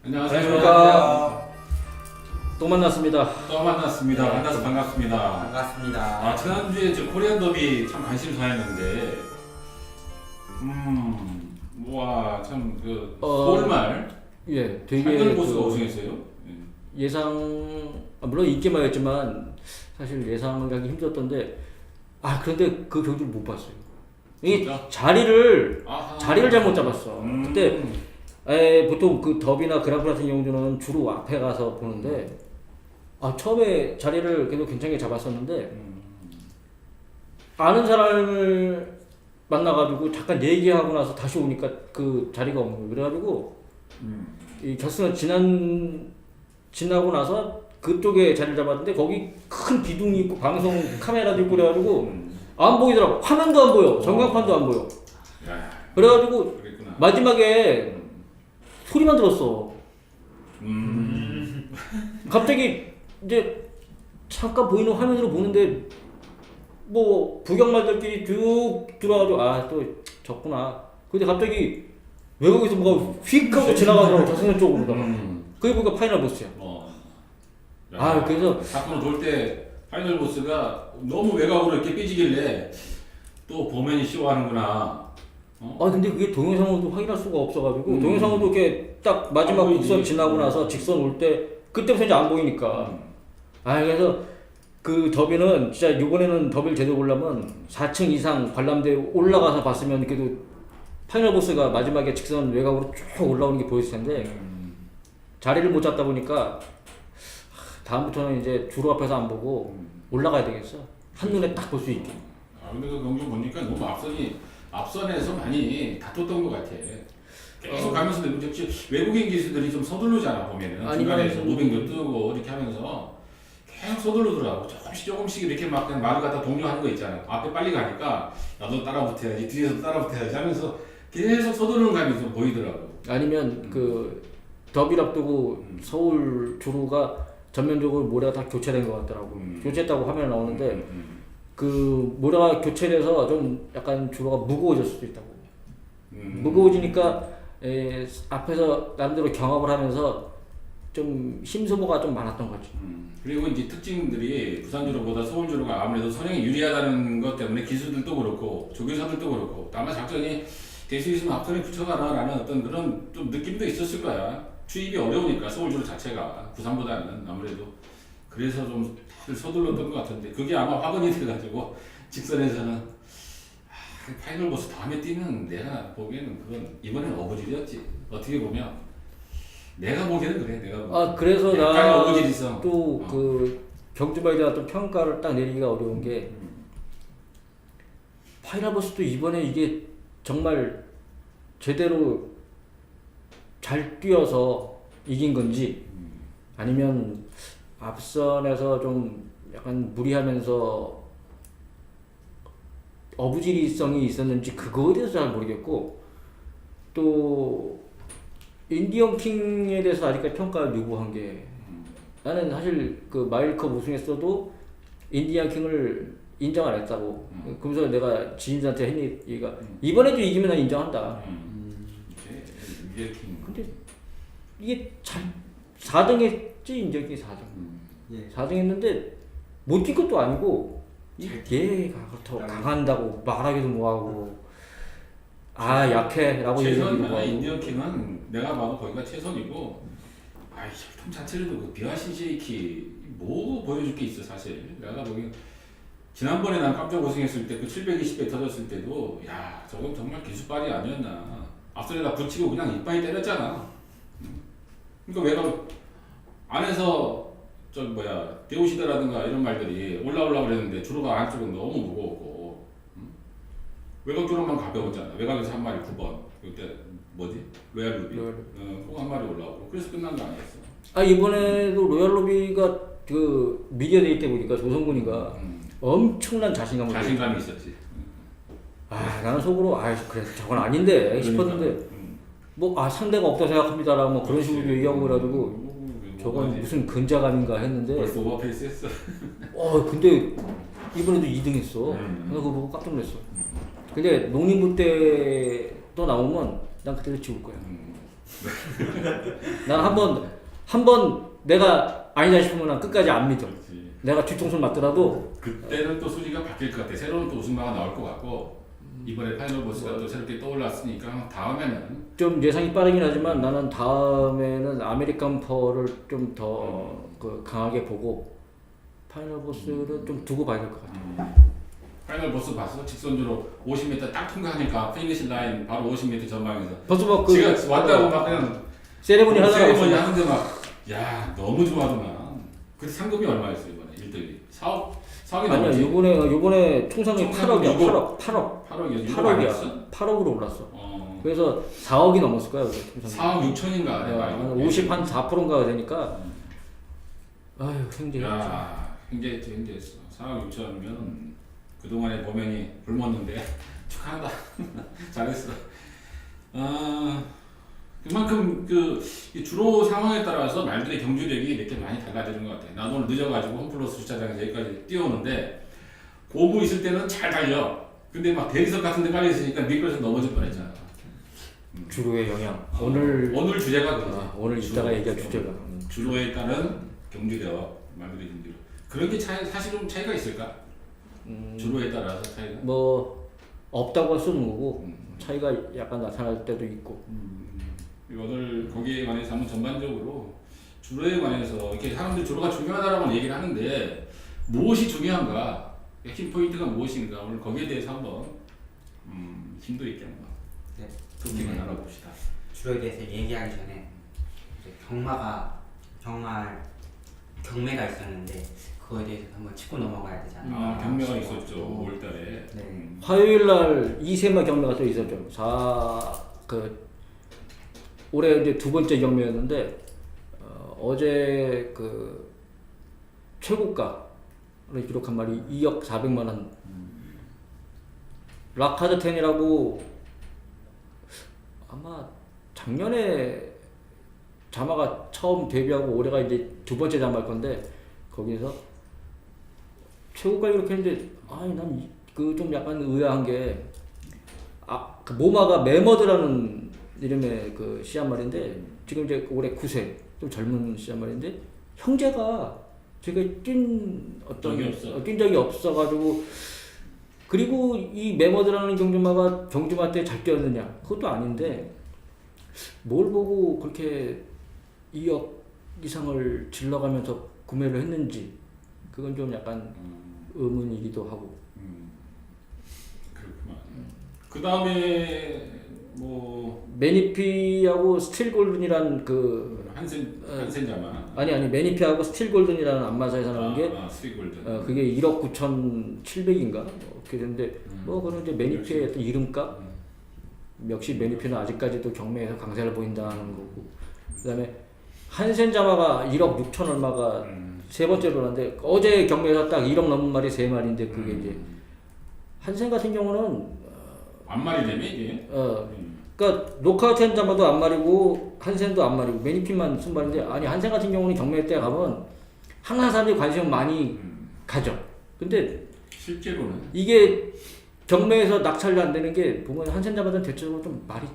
안녕하세요. 안녕하십니까. 또 만났습니다. 또 만났습니다. 만나서 반갑습니다. 반갑습니다. 지난주에 저 코리안 더비 참 관심사였는데, 와, 참, 서울말, 예, 되게 한글 보수가 우승했어요. 물론 인기마였지만 사실 예상하기 힘들었던데, 그런데 그 경기를 못 봤어요. 이 진짜? 자리를 아하. 잘못 잡았어. 그때 보통 그 더비나 그랑프리 같은 경우는 주로 앞에 가서 보는데, 처음에 자리를 계속 괜찮게 잡았었는데, 아는 사람을 만나가지고 잠깐 얘기하고 나서 다시 오니까 그 자리가 없는 거예요. 그래가지고 이 결승을 지나고 나서 그쪽에 자리를 잡았는데 거기 큰 기둥이 있고 방송 카메라도 있고 그래가지고 안 보이더라고. 화면도 안 보여. 전광판도 안 보여. 야, 그래가지고 그랬구나. 마지막에 소리만 들었어. 갑자기 이제 잠깐 보이는 화면으로 보는데 뭐 부경말들끼리 쭉 들어가지고 또 졌구나. 근데 갑자기 외국에서 뭐가 휙 하고 지나가더라고. 저승현 쪽으로. 그게 보니까 파이널 보스야. 그래서 사건을 돌 때 파이널 보스가 너무 외곽으로 이렇게 삐지길래 또 보면이 쇼하는구나. 근데 그게 동영상으로도 확인할 수가 없어가지고 동영상으로도 이렇게 딱 마지막 안 보이지. 곡선 지나고 나서 직선 올 때 그때부터 이제 안 보이니까. 그래서 그 더비는 진짜 이번에는 더비를 제대로 보려면 4층 이상 관람대 올라가서 봤으면 그래도 파이널 보스가 마지막에 직선 외곽으로 쭉 올라오는 게 보였을 텐데 자리를 못 잡다 보니까 다음부터는 이제 주로 앞에서 안 보고 올라가야 되겠어. 한눈에 딱 볼 수 있게. 근데 그 경기 보니까 너무 앞선에서 많이 다퉜던 것 같아. 계속 가면서 역시 외국인 기수들이 좀 서두르잖아 보면은 중간에서 무빙도 뜨고 이렇게 하면서 계속 서두르더라고. 조금씩 이렇게 막 그냥 말을 갖다 독려하는 거 있잖아. 앞에 빨리 가니까 나도 따라붙어야지, 뒤에서 따라붙어야지 하면서 계속 서두르는 감이 좀 보이더라고. 아니면 그 더비를 앞두고 서울 주로가 전면적으로 모래가 다 교체된 것 같더라고. 교체했다고 화면에 나오는데 그 모래가 교체돼서 좀 약간 주로가 무거워질 수도 있다고. 무거워지니까 앞에서 나름대로 경합을 하면서 좀 힘소모가 좀 많았던 거지. 그리고 이제 특징들이 부산주로보다 서울주로가 아무래도 선행이 유리하다는 것 때문에 기수들도 그렇고 조교사들도 그렇고 아마 작전이 될 수 있으면 앞선에 붙여가라라는 어떤 그런 좀 느낌도 있었을 거야. 추입이 어려우니까 서울주로 자체가 부산보다는 아무래도 그래서 좀 다들 서둘렀던 것 같은데 그게 아마 화근이 돼가지고 직선에서는 파이널 보스 다음에 뛰는 내가 보기에는 그건 이번에는 어부질이었지. 어떻게 보면 내가 보기에는 그래. 내가 보기에는. 그래서 약간의 어부질이 있어. 또 그 경주마에 대한 또 평가를 딱 내리기가 어려운 게 파이널 보스도 이번에 이게 정말 제대로 잘 뛰어서 이긴 건지 아니면 앞선에서 좀 약간 무리하면서 어부지리성이 있었는지 그거에 대해서 잘 모르겠고 또 인디언 킹에 대해서 아직까지 평가를 유보한 게 나는 사실 그 마일컵 우승했어도 인디언 킹을 인정 안 했다고. 그러면서 내가 지인들한테 한 얘기가 이번에도 이기면 난 인정한다. 근데 이게 잘 4등 했지 인정이 4등. 4등 했는데 못 뛴 것도 아니고 얘가 더 강한다고 말하기도 뭐하고 약해라고 얘기하기도 뭐하고. 인디언 킹은 내가 봐도 거기가 최선이고 혈통 자체로도 그 비아시제이키 뭐 보여줄 게 있어 사실. 내가 보기 지난번에 난 깜짝 우승했을 때 그 720배 터졌을 때도 저건 정말 기술발이 아니었나. 앞선에다 붙이고 그냥 이빨이 때렸잖아. 그러니까 왜가 안에서 데우시더라든가 이런 말들이 올라오려고 그랬는데 주로가 안쪽은 너무 무거웠고 외곽 주로만 가벼웠잖아. 외곽에서 한 마리 9번 그때 뭐지? 로얄 루비 그거 한 마리 올라오고 그래서 끝난 거 아니었어. 이번에도 로얄 루비가 그 미디어데이 때 보니까 조성근이가 엄청난 자신감이 있었지. 나는 속으로 그래 저건 아닌데 싶었는데 상대가 없다 생각합니다라고 뭐 그런 식으로 얘기하고 그래가지고 저건 무슨 근자감인가 했는데 벌써 오버페이스 했어. 근데 이번에도 2등 했어. 그거 보고 깜짝 놀랐어. 근데 농림부 때 또 나오면 난 그때도 지울 거야. 난 한번 내가 아니다 싶으면 난 끝까지 안 믿어. 그렇지. 내가 뒤통수를 맞더라도 그때는 또 수지가 바뀔 것 같아. 새로운 또 우승마가 나올 것 같고 이번에 파이널 보스가 또 새롭게 떠올랐으니까 다음에는 좀 예상이 빠르긴 하지만 나는 다음에는 아메리칸 퍼를 좀 더 강하게 보고 파이널 보스를 좀 두고 봐야 될 것 같아. 파이널 보스 봤어? 직선주로 50m 딱 통과하니까 피니시 라인 바로 50m 전방에서 벌써 막 지가 왔다고 막 그냥 세레모니 하다가 세레모니 있어. 하는데 막 야 너무 좋아하더만. 그때 상금이 얼마였어 이번에 1등이 4억이 아니야 넘었지. 요번에 총상이 총상이 8억이야. 8억이었지. 8억이야. 8억으로 올랐어. 어. 그래서 4억이 넘었을 거야 총상이. 4억 6천인가 내가 알고. 50한 4%인가 되니까 아유 굉장히 야 굉장했어. 4억 6천이면 그동안에 범행이 굶었는데 축하한다. 잘했어. 그만큼 이 주로 상황에 따라서 말들의 경주력이 이렇게 많이 달라지는 것 같아. 나도 오늘 늦어가지고 홈플러스 주차장에서 여기까지 뛰어오는데 고무 있을 때는 잘 달려. 근데 막 대리석 같은 데 깔려 있으니까 미끄러져서 넘어질 뻔했잖아. 주로의 영향. 오늘 주제가 그거지. 오늘 이따가 얘기할 주제가. 주로에 따른 경주력, 말들의 경주력. 그런 게 사실 좀 차이가 있을까? 주로에 따라서 차이가? 뭐 없다고 할 수는 거고 차이가 약간 나타날 때도 있고. 오늘 거기에 관해서 한번 전반적으로 주로에 관해서 이렇게 사람들이 주로가 중요하다라고 얘기를 하는데 무엇이 중요한가? 핵심 포인트가 무엇인가? 오늘 거기에 대해서 한번 심도 있게 한번 네. 토픽을 나눠봅시다. 주로에 대해서 얘기하기 전에 이제 경매가 있었는데 그거에 대해서 한번 짚고 넘어가야 되잖아요. 경매가 있었죠. 5월달에. 네. 화요일 날 이세마 경매가 또 있었죠. 올해 이제 두 번째 경매였는데 어제 그 최고가를 기록한 말이 2억 400만 원. 락하드 10이라고 아마 작년에 자마가 처음 데뷔하고 올해가 이제 두 번째 자마일 건데 거기에서 최고가 이렇게 했는데 난 그 좀 약간 의아한 게 그 모마가 메머드라는 이름의 그 씨앗말인데 지금 이제 올해 9세 좀 젊은 씨앗말인데 형제가 제가 뛴 적이 없어가지고 그리고 이 메머드라는 경주마 때 잘 뛰었느냐 그것도 아닌데 뭘 보고 그렇게 2억 이상을 질러가면서 구매를 했는지 그건 좀 약간 의문이기도 하고. 그렇구만. 그 다음에 뭐 매니피하고 스틸 골든이란 그 한센자마. 아니 매니피하고 스틸 골든이라는 안마사에서 나온 게 스틸 골든. 그게 1억 9,700인가 그렇게 됐는데 뭐 그런 이제 매니피의 어떤 이름값 역시 매니피는 아직까지도 경매에서 강세를 보인다는 거고 그다음에 한센자마가 1억 6천 얼마가 세 번째로 나는데 어제 경매에서 딱 1억 넘은 말이 세 마리인데 그게 이제 한센 같은 경우는 안말이라며 이게. 그러니까 노카우트 한자마도 안 말이고 한센도 안 말이고 매니피만 순말인데 아니 한센 같은 경우는 경매 때 가면 항상 사람들이 관심을 많이 가져. 근데 실제로는 이게 경매에서 낙찰이 안 되는 게 보면 한센자마는 대체적으로 좀 말이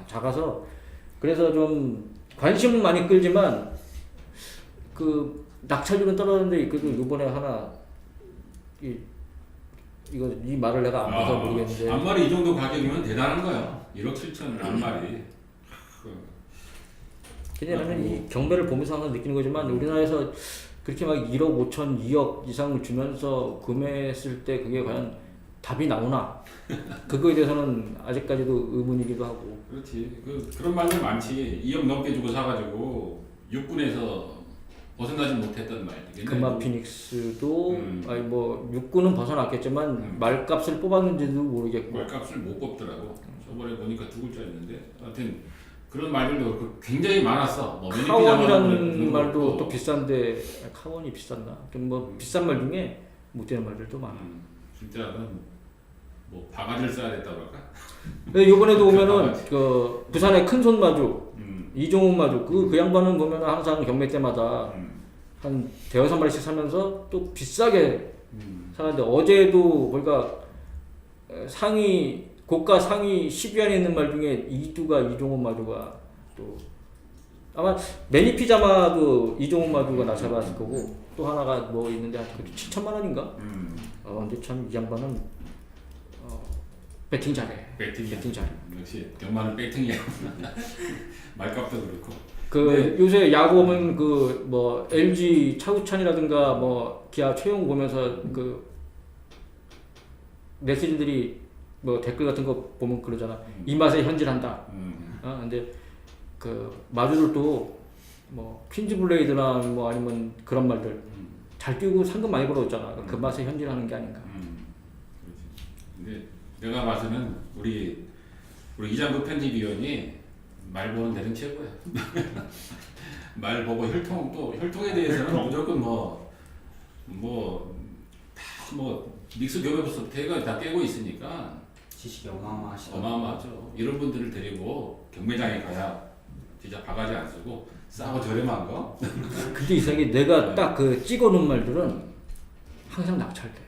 작아서 그래서 좀 관심은 많이 끌지만 그 낙찰률은 떨어졌는데 그래도 이번에 하나 이 말을 내가 안 봐서 모르겠는데 안말이 이 정도 가격이면 대단한 거야. 1억 7천 안말이. 그냥 이 경매를 보면서 항상 느끼는 거지만 우리나라에서 그렇게 막 1억 5천, 2억 이상을 주면서 구매했을 때 그게 과연 답이 나오나? 그거에 대해서는 아직까지도 의문이기도 하고. 그렇지. 그런 말들 많지. 2억 넘게 주고 사가지고 육군에서 벗어나지 못했던 말들. 금화 피닉스도 아니 뭐 육군은 벗어났겠지만 말값을 뽑았는지도 모르겠고. 말값을 못 뽑더라고. 저번에 보니까 두 글자였는데. 하여튼 그런 말들도 굉장히 많았어. 뭐 카원이라는 말도 또 비싼데 카원이 비쌌나? 좀 뭐 비싼 말 중에 못 되는 말들도 많아. 진짜 뭐 바가지를 써야 됐다고 할까? 이번에도 보면은 그 부산의 큰손 마주 이종훈 마주 그 양반은 보면은 항상 경매 때마다 한 대여섯 마리씩 사면서 또 비싸게 사는데 어제도 보니까 상위 고가 상위 10위 안에 있는 말 중에 이두가 이종원 마두가 또 아마 매니피자마도 이종원 마두가 나서봤을 거고 또 하나가 뭐 있는데 한 7천만 원인가? 근데 참 이 양반은 배팅 잘해. 배팅 잘해. 역시 경마는 배팅이야. 말값도 그렇고. 그 요새 야구 보면 그 뭐 LG 차우찬이라든가 뭐 기아 최용 보면서 그 네티즌들이 뭐 댓글 같은 거 보면 그러잖아. 이 맛에 현질한다. 근데 그 마주들도 뭐 퀸즈 블레이드나 뭐 아니면 그런 말들 잘 뛰고 상금 많이 벌어줬잖아. 그 맛에 현질하는 게 아닌가. 근데 내가 봐서는 우리 이장구 편집위원이 말 보는 데는 최고야. 말 보고 혈통에 대해서는 무조건 뭐 믹스 교배부터 해가 다 깨고 있으니까 지식이 어마어마하시다. 어마어마하죠. 이런 분들을 데리고 경매장에 가야 진짜 바가지 안 쓰고 싸고 저렴한 거. 근데 이상하게 내가 딱 그 찍어놓은 말들은 항상 낙찰돼.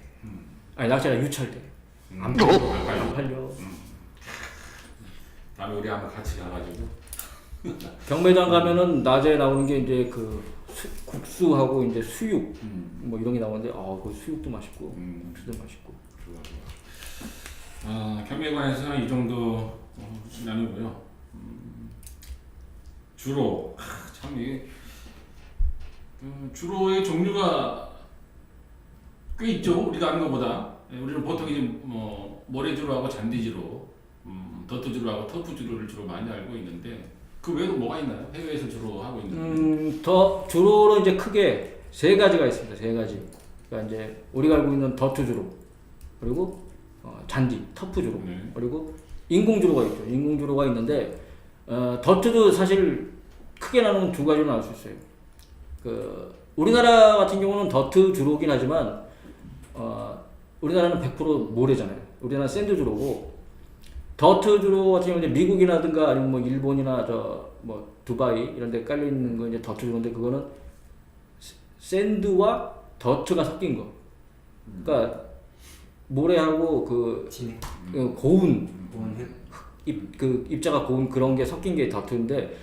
아니 낙찰이 아니라 유찰돼. 안 팔려. 다음에 우리 한번 같이 가가지고. 경매장 가면은 낮에 나오는 게 이제 그 국수하고 이제 수육 뭐 이런 게 나오는데 그 수육도 맛있고 국수도 맛있고. 좋아. 경매관에서는 이 정도 나누고요. 주로 참 이게 주로의 종류가 꽤 있죠. 우리가 아는 것보다. 우리는 보통 이제 뭐 모래주로하고 잔디주로, 더트주로하고 터프주로를 주로 많이 알고 있는데 그 외에도 뭐가 있나요? 해외에서 주로 하고 있는. 더 주로로 이제 크게 세 가지가 있습니다. 세 가지. 그러니까 이제 우리가 알고 있는 더트주로 그리고 잔디 터프주로 그리고 인공주로가 있죠. 인공주로가 있는데 더트도 사실 크게 나누면 두 가지로 나눌 수 있어요. 그 우리나라 같은 경우는 더트 주로긴 하지만 우리나라는 100% 모래잖아요. 우리나라 샌드 주로고 더트 주로 같은 경우는 미국이라든가 아니면 뭐 일본이나 뭐 두바이 이런 데 깔려 있는 거 이제 더트 주로인데 그거는 샌드와 더트가 섞인 거. 그러니까 모래하고 그 고운 입자가 고운 그런 게 섞인 게 더트인데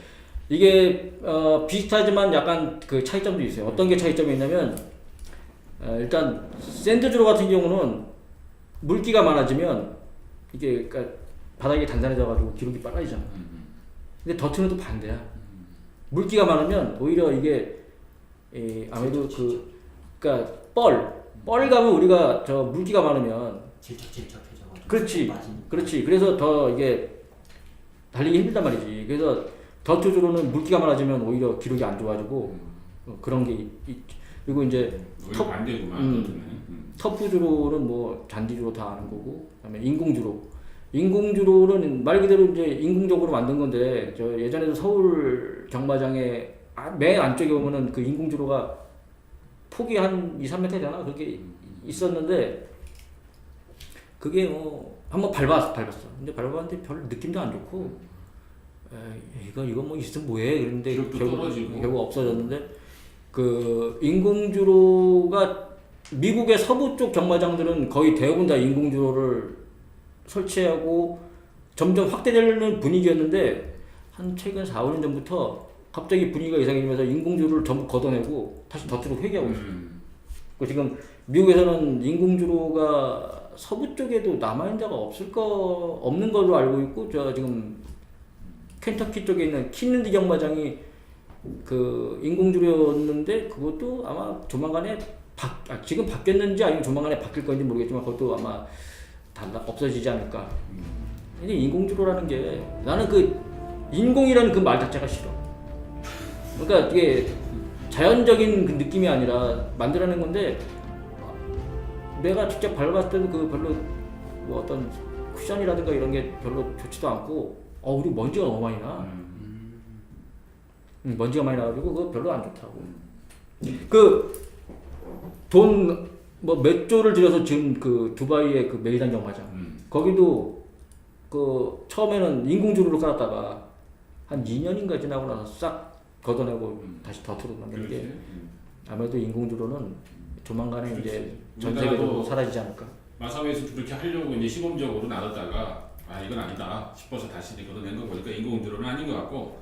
이게 비슷하지만 약간 그 차이점도 있어요. 어떤 게 차이점이 있냐면 일단 샌드주로 같은 경우는 물기가 많아지면 이게 그러니까 바닥이 단단해져가지고 기록이 빨라지잖아. 근데 더트는 또 반대야. 물기가 많으면 오히려 이게 아무래도 그러니까 뻘 가면 우리가 저 물기가 많으면 질척질척해져가지고. 그렇지. 그래서 더 이게 달리기 힘들단 말이지. 그래서 더트주로는 물기가 많아지면 오히려 기록이 안 좋아지고 그런 게 그리고 이제 터프주로는 뭐 잔디주로 다 아는 거고 그다음에 인공주로는 말 그대로 이제 인공적으로 만든 건데 저 예전에도 서울 경마장에 맨 안쪽에 보면은 그 인공주로가 폭이 한 2-3m 되나 그렇게 있었는데 그게 뭐 한번 밟았어. 근데 밟았는데 별 느낌도 안 좋고 이거 뭐 있으면 뭐해 그런데 결국 없어졌는데 그 인공주로가 미국의 서부 쪽 경마장들은 거의 대부분 다 인공주로를 설치하고 점점 확대되는 분위기였는데 한 최근 4-5년 전부터 갑자기 분위기가 이상해지면서 인공주로를 전부 걷어내고 다시 더트로 회귀하고 있어요. 그 지금 미국에서는 인공주로가 서부 쪽에도 남아있는 데가 없는 걸로 알고 있고 저 지금 켄터키 쪽에 있는 킨랜드 경마장이 그 인공주로였는데 그것도 아마 조만간에 지금 바뀌었는지 아니면 조만간에 바뀔 건지 모르겠지만 그것도 아마 없어지지 않을까. 근데 인공주로라는 게 나는 그 인공이라는 그 말 자체가 싫어. 그러니까 이게 자연적인 그 느낌이 아니라 만들어낸 건데 내가 직접 밟았을 때도 그 별로 뭐 어떤 쿠션이라든가 이런 게 별로 좋지도 않고 우리 먼지가 너무 많이 나. 먼지가 많이 나가지고 그거 별로 안 좋다고. 그 돈 뭐 몇 조를 들여서 지금 그 두바이의 그 메이단 경마장 거기도 그 처음에는 인공주로를 깔았다가 한 2년인가 지나고 나서 싹 걷어내고 다시 더트로 만드는 게 아무래도 인공주로는 조만간에 이제 전 세계적으로 사라지지 않을까. 마사오에서 그렇게 하려고 이제 시범적으로 나눴다가 아 이건 아니다 싶어서 다시 이제 걷어낸 거 보니까 인공드론은 아닌 것 같고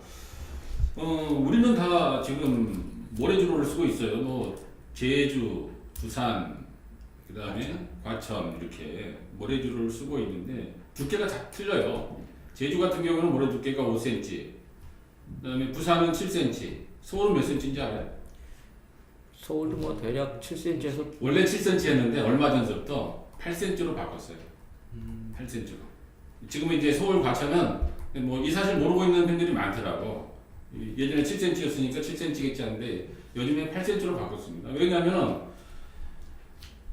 우리는 다 지금 모래주로를 쓰고 있어요. 뭐 제주, 부산, 그다음에 과천 이렇게 모래주로를 쓰고 있는데 두께가 다 틀려요. 제주 같은 경우는 모래 두께가 5cm, 그다음에 부산은 7cm, 서울은 몇 cm인지 알아요? 서울도 뭐 대략 7cm에서 원래 7cm였는데 얼마 전부터 8cm로 바꿨어요. 8cm로. 지금 이제 서울 과천은 뭐 이 사실 모르고 있는 팬들이 많더라고. 예전에 7cm였으니까 7cm겠지 하는데 요즘에 8cm로 바꿨습니다. 왜냐하면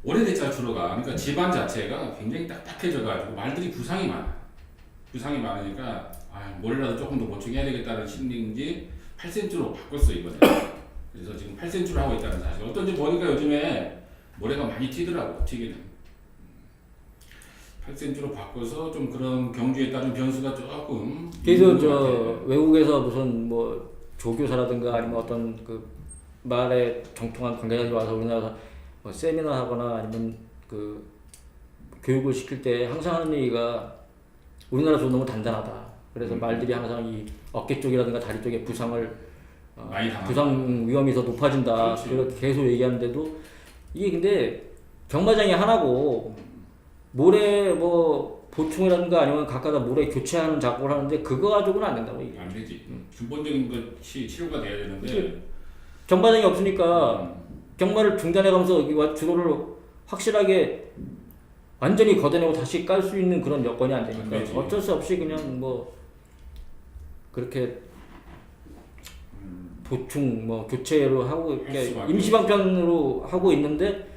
오래됐잖아 주로가. 그러니까 집안 자체가 굉장히 딱딱해져가지고 말들이 부상이 많아. 부상이 많으니까 모래라도 조금 더 보충해야 되겠다는 심리인지 8cm로 바꿨어 이번에. 그래서 지금 8cm로 하고 있다는 사실. 어떤지 보니까 요즘에 모래가 많이 튀더라고 튀기는. 8cm로 바꿔서 좀 그런 경주에 따른 변수가 조금. 그래서 있는 것 저 같아요. 외국에서 무슨 뭐 조교사라든가 아니면 어떤 그 말에 정통한 관계자들이 와서 우리나라에서 뭐 세미나 하거나 아니면 그 교육을 시킬 때 항상 하는 얘기가 우리나라 조 너무 단단하다. 그래서 말들이 항상 이 어깨 쪽이라든가 다리 쪽에 부상을 많이 당한다. 부상 위험이 더 높아진다. 그렇지. 그렇게 계속 얘기하는데도 이게 근데 경마장이 하나고 모래 뭐 보충이라든가 아니면 각각 모래 교체하는 작업을 하는데 그거 가지고는 안 된다고 이게. 안 되지. 근본적인 것이 치료가 돼야 되는데. 경마장이 없으니까 경마를 중단해가면서 여기 주로를 확실하게 완전히 걷어내고 다시 깔 수 있는 그런 여건이 안 안 되니까 되지. 어쩔 수 없이 그냥 뭐 그렇게 보충 뭐 교체로 하고 할 수밖에 임시방편으로 하고 있는데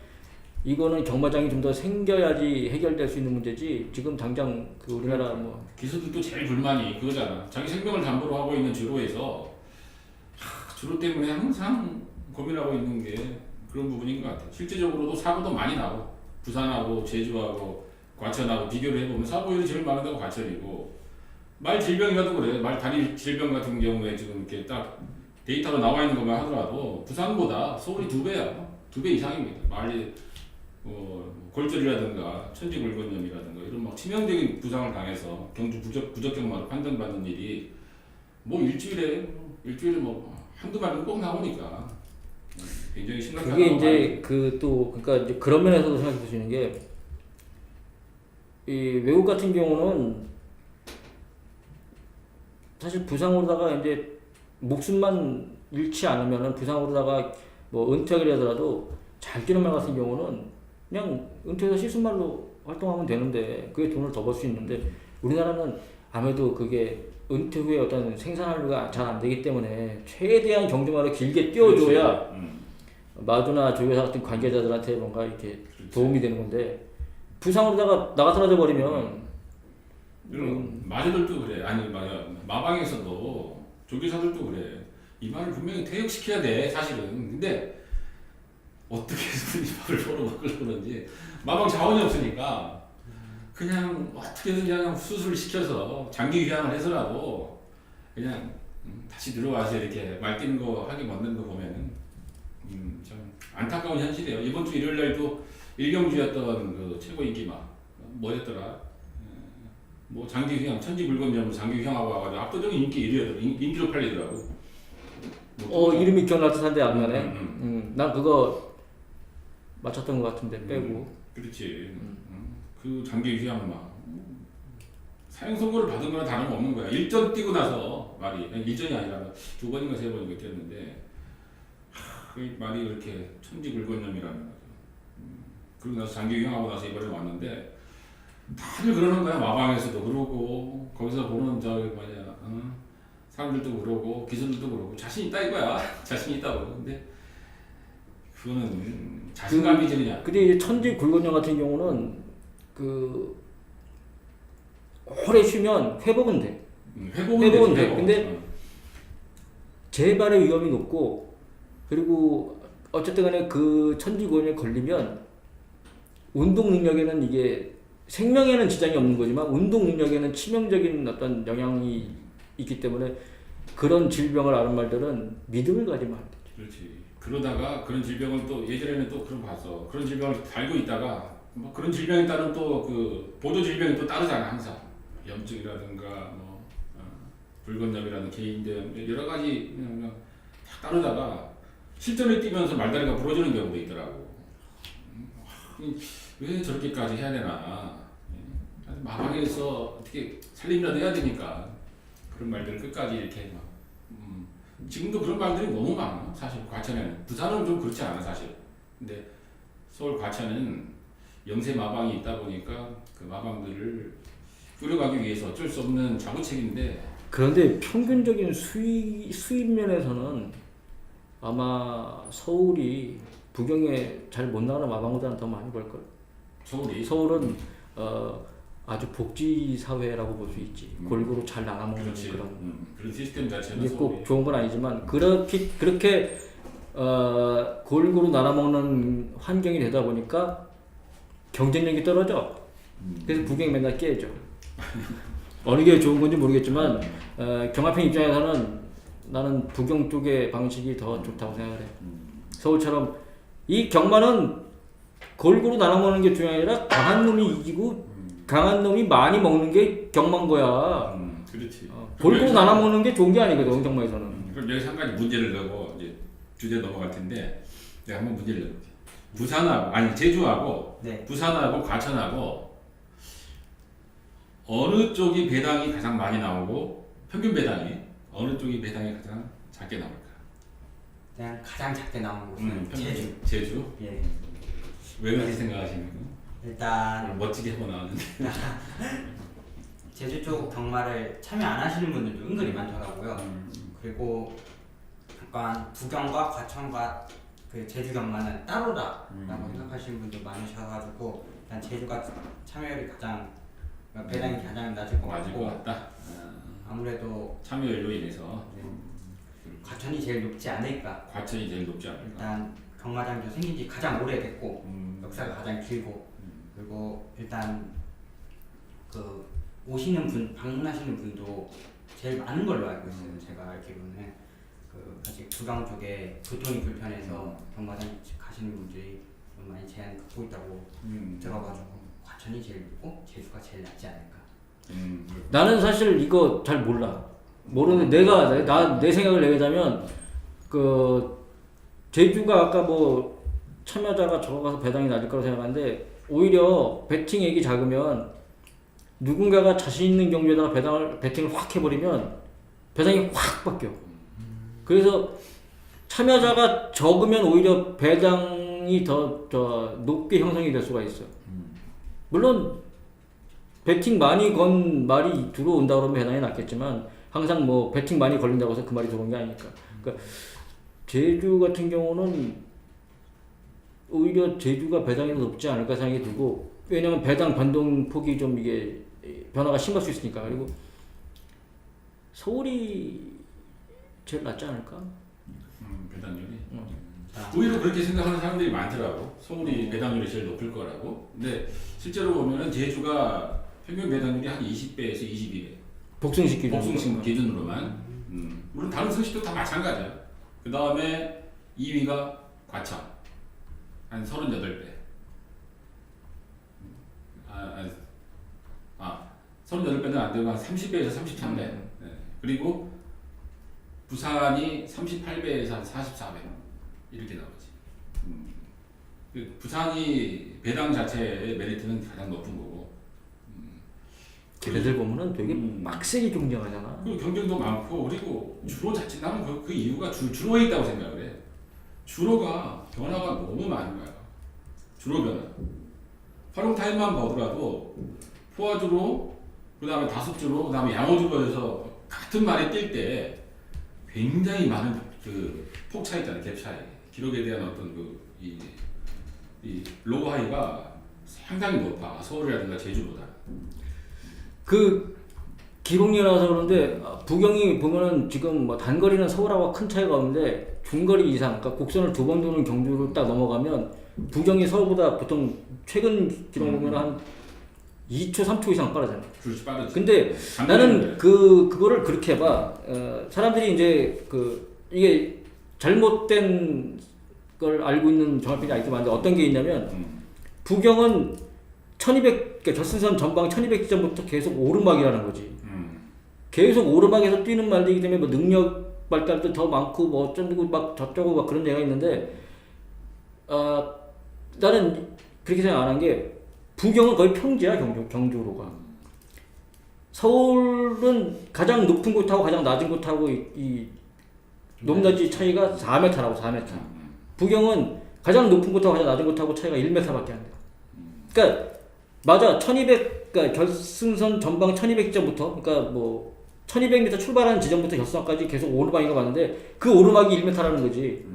이거는 경마장이 좀 더 생겨야지 해결될 수 있는 문제지 지금 당장 그 우리나라 뭐 기수들도 제일 불만이 그거잖아. 자기 생명을 담보로 하고 있는 주로에서 주로 때문에 항상 고민하고 있는 게 그런 부분인 것 같아. 실제적으로도 사고도 많이 나고 부산하고 제주하고 과천하고 비교를 해보면 사고율이 제일 많은 데가 과천이고 말 질병이라도 그래. 말 다리 질병 같은 경우에 지금 이렇게 딱 데이터가 나와 있는 것만 하더라도 부산보다 서울이 2배야. 2배 이상입니다. 말이 골절이라든가 천지골건염이라든가 이런 막 치명적인 부상을 당해서 경주 부적격마로 판정받는 일이 뭐 일주일에 뭐 한두 마리는 꼭 나오니까 굉장히 심각하다고 그게 이제 봐야지. 그 또 그러니까 이제 그런 면에서도 생각해 볼 수 있는 게 이 외국 같은 경우는 사실 부상으로다가 이제 목숨만 잃지 않으면은 부상으로다가 뭐 은퇴를 하더라도 잘 뛰는 말 같은 경우는 그냥 은퇴해서 시즌말로 활동하면 되는데 그게 돈을 더 벌 수 있는데 우리나라는 아무래도 그게 은퇴 후에 어떤 생산활류가 잘 안 되기 때문에 최대한 경주마를 길게 띄워줘야 그렇지. 마주나 조교사 같은 관계자들한테 뭔가 이렇게 그렇지. 도움이 되는 건데 부상으로다가 나가 떨어져 버리면 마저들도 그래. 아니 마방에서도 조교사들도 그래. 이 말을 분명히 퇴역시켜야 돼 사실은. 근데 어떻게 해서 이 말을 서로 바꾸려는지 마방 자원이 없으니까 그냥 어떻게든 그냥 수술을 시켜서 장기 휴양을 해서라도 그냥 다시 들어와서 이렇게 말 뛰는 거 하기 만드는 거 보면은 참 안타까운 현실이에요. 이번 주 일요일 날도 일경주였던 그 최고 인기마 뭐였더라? 뭐 장기 휴양 천지 물건점으로 장기 휴양하고 와가지고 압도적인 인기로 팔리더라고. 이름이 기억날 듯한데 안 나네. 음. 난 그거 맞췄던 것 같은데 빼고. 그렇지. 그 장기 휴양마 사형 선고를 받은 거랑 다름없는 거야. 일전 뛰고 나서 말이 일전이 아니라 2번인가 3번인가 뛰었는데 그 말이 그렇게 천지불건염이라는 거죠. 그러고 나서 장기 휴양하고 나서 이번에 왔는데 다들 그러는 거야. 마방에서도 그러고 거기서 보는 사람들도 그러고 기수들도 그러고 자신 있다 이거야. 자신 있다고. 근데 그거는 자신감이 지느냐. 근데 이제 천지 굴건염 같은 경우는 그 오래 쉬면 회복은 돼. 회복은 돼. 근데 재발의 위험이 높고 그리고 어쨌든 간에 그 천지 굴건염에 걸리면 운동 능력에는 이게 생명에는 지장이 없는 거지만 운동 능력에는 치명적인 어떤 영향이 있기 때문에 그런 질병을 앓은 말들은 믿음을 가지면 안 돼. 그렇지. 그러다가 그런 질병을 또 예전에는 또 그런 거 봤어. 그런 질병을 달고 있다가 뭐 그런 질병에 따른 또 그 보조 질병이 또 따르잖아 항상. 염증이라든가 뭐 불건염이라는 개인된 여러 가지 그냥 다 따르다가 실전에 뛰면서 말다리가 부러지는 경우도 있더라고. 왜 저렇게까지 해야 되나? 마방에서 어떻게 살림이라도 해야 되니까 그런 말들 끝까지 이렇게 막. 지금도 그런 말들이 너무 많아. 사실 과천에는 부산은 좀 그렇지 않아 사실. 근데 서울 과천은 영세 마방이 있다 보니까 그 마방들을 끌어가기 위해서 어쩔 수 없는 자구책인데. 그런데 평균적인 수입 면에서는 아마 서울이 부경에 잘 못 나가는 마방보다는 더 많이 벌 걸. 서울은 아주 복지 사회라고 볼 수 있지. 골고루 잘 나눠먹는 그렇지. 그런 시스템 자체는 이게 꼭 좋은 건 아니지만 그렇게 골고루 나눠먹는 환경이 되다 보니까 경쟁력이 떨어져. 그래서 부경이 맨날 깨져. 어느 게 좋은 건지 모르겠지만 경합형 입장에서는 나는 부경 쪽의 방식이 더 좋다고 생각을 해. 서울처럼 이 경마는 골고루 나눠먹는 게 중요한 게 아니라 강한 놈이 이기고 강한 놈이 많이 먹는 게 경마인 거야. 그렇지. 골고루 나눠먹는 게 좋은 게 아니거든 경마에서는. 그럼 여기서 한 가지 문제를 내고 이제 주제 넘어갈 텐데 내가 한번 문제를 내볼게. 제주하고 네. 부산하고 과천하고 어느 쪽이 배당이 가장 많이 나오고 평균 배당이 어느 쪽이 배당이 가장 작게 나올까? 그냥 가장 작게 나오는 곳은 제주. 제주? 예. 왜 그렇게 생각하시는 거예요? 일단 멋지게 하고 나왔는데. 제주 쪽 경마를 참여 안 하시는 분들도 은근히 많더라고요. 그리고 약간 부경과 과천과 그 제주 경마는 따로다라고 생각하시는 분도 많으셔가지고 일단 제주가 참여율이 가장 배당이 가장 낮을 것 맞을 것 같고 같다. 아무래도 참여율로 인해서 과천이 제일 높지 않을까. 과천이 제일 높지 않을까. 일단 경마장도 생긴 지 가장 오래됐고 역사가 가장 길고 그리고 일단 그 오시는 분 방문하시는 분도 제일 많은 걸로 알고 있어요. 제가 알기로는 그 아직 부경 쪽에 교통이 불편해서 경마장 가시는 분들이 좀 많이 제한을 갖고 있다고 들어가지고 과천이 제일 높고 제주가 제일 낮지 않을까. 나는 사실 이거 잘 몰라. 모르는데 내 생각을 내자면 그 제주가 아까 뭐 참여자가 적어가서 배당이 낮을 거라고 생각하는데 오히려 배팅액이 작으면 누군가가 자신 있는 경주에다가 배팅을 확 해버리면 배당이 확 바뀌어. 그래서 참여자가 적으면 오히려 배당이 더 높게 형성이 될 수가 있어. 물론 배팅 많이 건 말이 들어온다 그러면 배당이 낮겠지만 항상 뭐 배팅 많이 걸린다고 해서 그 말이 들어온 게 아니니까. 그러니까 제주 같은 경우는 오히려 제주가 배당이 더 높지 않을까 생각이 들고 왜냐면 배당 변동폭이 좀 이게 변화가 심할 수 있으니까. 그리고 서울이 제일 낫지 않을까? 배당률이. 오히려 그렇게 생각하는 사람들이 많더라고. 서울이 배당률이 제일 높을 거라고. 근데 실제로 보면은 제주가 평균 배당률이 한 20배에서 22배. 복승식 기준. 복승식 기준으로만. 물론 다른 승식도 다 마찬가지야. 그 다음에 2위가 과천 한 38배. 38배는 안 되고 한 30배에서 33배. 네. 그리고 부산이 38배에서 한 44배 이렇게 나오지. 부산이 배당 자체의 메리트는 가장 높은 거고. 걔네들 보면은 되게 빡세게 경쟁하잖아. 그리고 경쟁도 많고 그리고 주로 자칫 나는 그 이유가 주로에 있다고 생각을 해. 주로가 변화가 너무 많은 거야. 주로 변화. 활용 타임만 보더라도 포화주로, 그 다음에 다섯주로, 그 다음에 양호주로에서 같은 말이 뛸 때 굉장히 많은 그 폭 차이 있잖아요. 갭 차이. 기록에 대한 어떤 이 로우 하이가 상당히 높아. 서울이라든가 제주보다. 그 기록이라서 그런데 부경이 보면은 지금 뭐 단거리는 서울하고 큰 차이가 없는데 중거리 이상, 그러니까 곡선을 2번 도는 경주를 딱 넘어가면 부경이 서울보다 보통 최근 기록 보면 한 2초, 3초 이상 빠르잖아. 그렇지, 빠르지. 근데 나는 그거를 그렇게 해봐. 사람들이 이제 이게 잘못된 걸 알고 있는 정합편이 아직도 많은데 어떤 게 있냐면 부경은 그러니까 결승선 전방 1200지점부터 계속 오르막이라는 거지. 계속 오르막에서 뛰는 말이기 때문에 뭐 능력 발달도 더 많고 뭐 어쩌고 막 저쩌고 막 그런 얘기가 있는데 나는 그렇게 생각 안 한 게 부경은 거의 평지야 경주로가. 서울은 가장 높은 곳하고 가장 낮은 곳하고 이 높낮이 차이가 4m라고 4m. 부경은 가장 높은 곳하고 가장 낮은 곳하고 차이가 1m밖에 안 돼. 그러니까 맞아 1200 그러니까 결승선 전방 1200점부터 그러니까 뭐 1200m 출발하는 지점부터 결승선까지 계속 오르막인 거 맞는데 그 오르막이 1m라는 거지.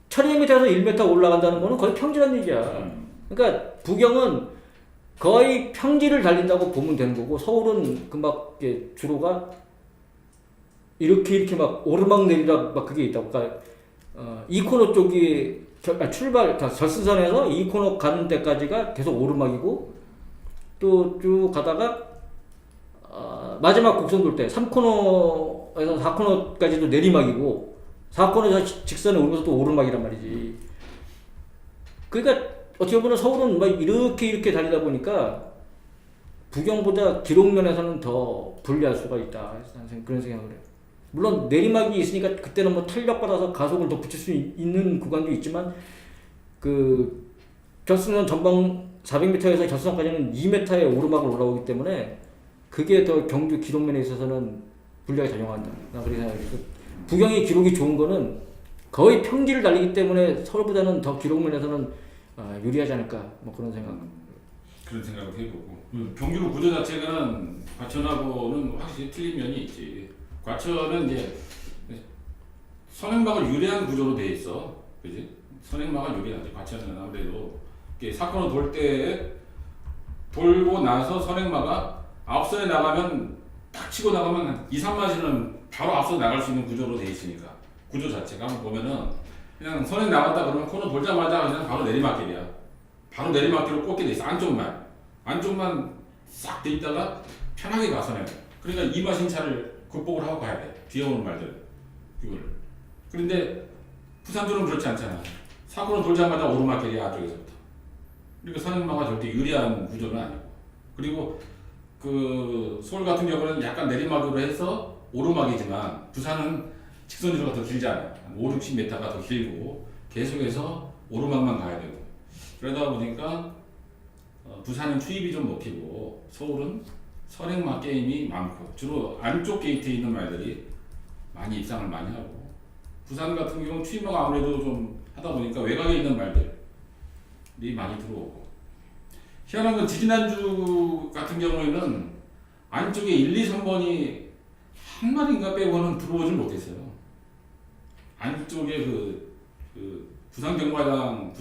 1200m에서 1m 올라간다는 거는 거의 평지라는 얘기야. 그러니까 부경은 거의 평지를 달린다고 보면 되는 거고 서울은 금방 주로가 이렇게 막 오르막 내리락 막 그게 있다고. 그러니까 이 코너 쪽이 출발 결승선에서 이 코너 가는 데까지가 계속 오르막이고 또 쭉 가다가 마지막 곡선 돌 때 3코너에서 4코너까지도 내리막이고 4코너에서 직선에 오르면서 또 오르막이란 말이지. 그러니까 어떻게 보면 서울은 막 이렇게 달리다 보니까 부경보다 기록면에서는 더 불리할 수가 있다. 그런 생각을 해요. 물론 내리막이 있으니까 그때는 뭐 탄력받아서 가속을 더 붙일 수 있는 구간도 있지만 그 결승선 전방 400m에서 결승선까지는 2m의 오르막을 올라오기 때문에 그게 더 경주 기록면에 있어서는 불리하게 작용한다. 난 그렇게 생각해요. 부경이 기록이 좋은 거는 거의 평지를 달리기 때문에 서울보다는 더 기록면에서는 유리하지 않을까 뭐 그런 생각. 그런 생각을 해보고 경주 구조 자체가 과천하고는 확실히 틀린 면이 있지. 과천은 이제 선행막을 유리한 구조로 돼 있어, 그지? 선행막을 유리하지. 과천은 아무래도 사건을 돌 때 돌고 나서 선행마가 앞선에 나가면 탁 치고 나가면 한 2, 3마시는 바로 앞서 나갈 수 있는 구조로 돼 있으니까 구조 자체가 한번 보면은 그냥 선행 나갔다 그러면 코너 돌자마자 그냥 바로 내리막길이야. 바로 내리막길로 꽂게 돼 있어. 안쪽만 싹 돼 있다가 편하게 가서네. 그러니까 2마신 차를 극복을 하고 가야 돼. 뒤에 오는 말들 이걸. 그런데 부산도는 그렇지 않잖아. 사고는 돌자마자 오르막길이야 안쪽에서부터. 그러니까 선행마가 절대 유리한 구조는 아니고. 그리고 그 서울 같은 경우는 약간 내리막으로 해서 오르막이지만 부산은 직선주로가 더 길잖아요. 5, 60m가 더 길고 계속해서 오르막만 가야 되고 그러다 보니까 부산은 투입이 좀 먹히고 서울은 선행막 게임이 많고 주로 안쪽 게이트에 있는 말들이 많이 입상을 많이 하고 부산 같은 경우는 투입마가 아무래도 좀 하다 보니까 외곽에 있는 말들이 많이 들어오고 희한한 건 지지난주 같은 경우에는 안쪽에 1, 2, 3번이 한 마리인가 빼고는 들어오질 못했어요. 안쪽에 부산 경마장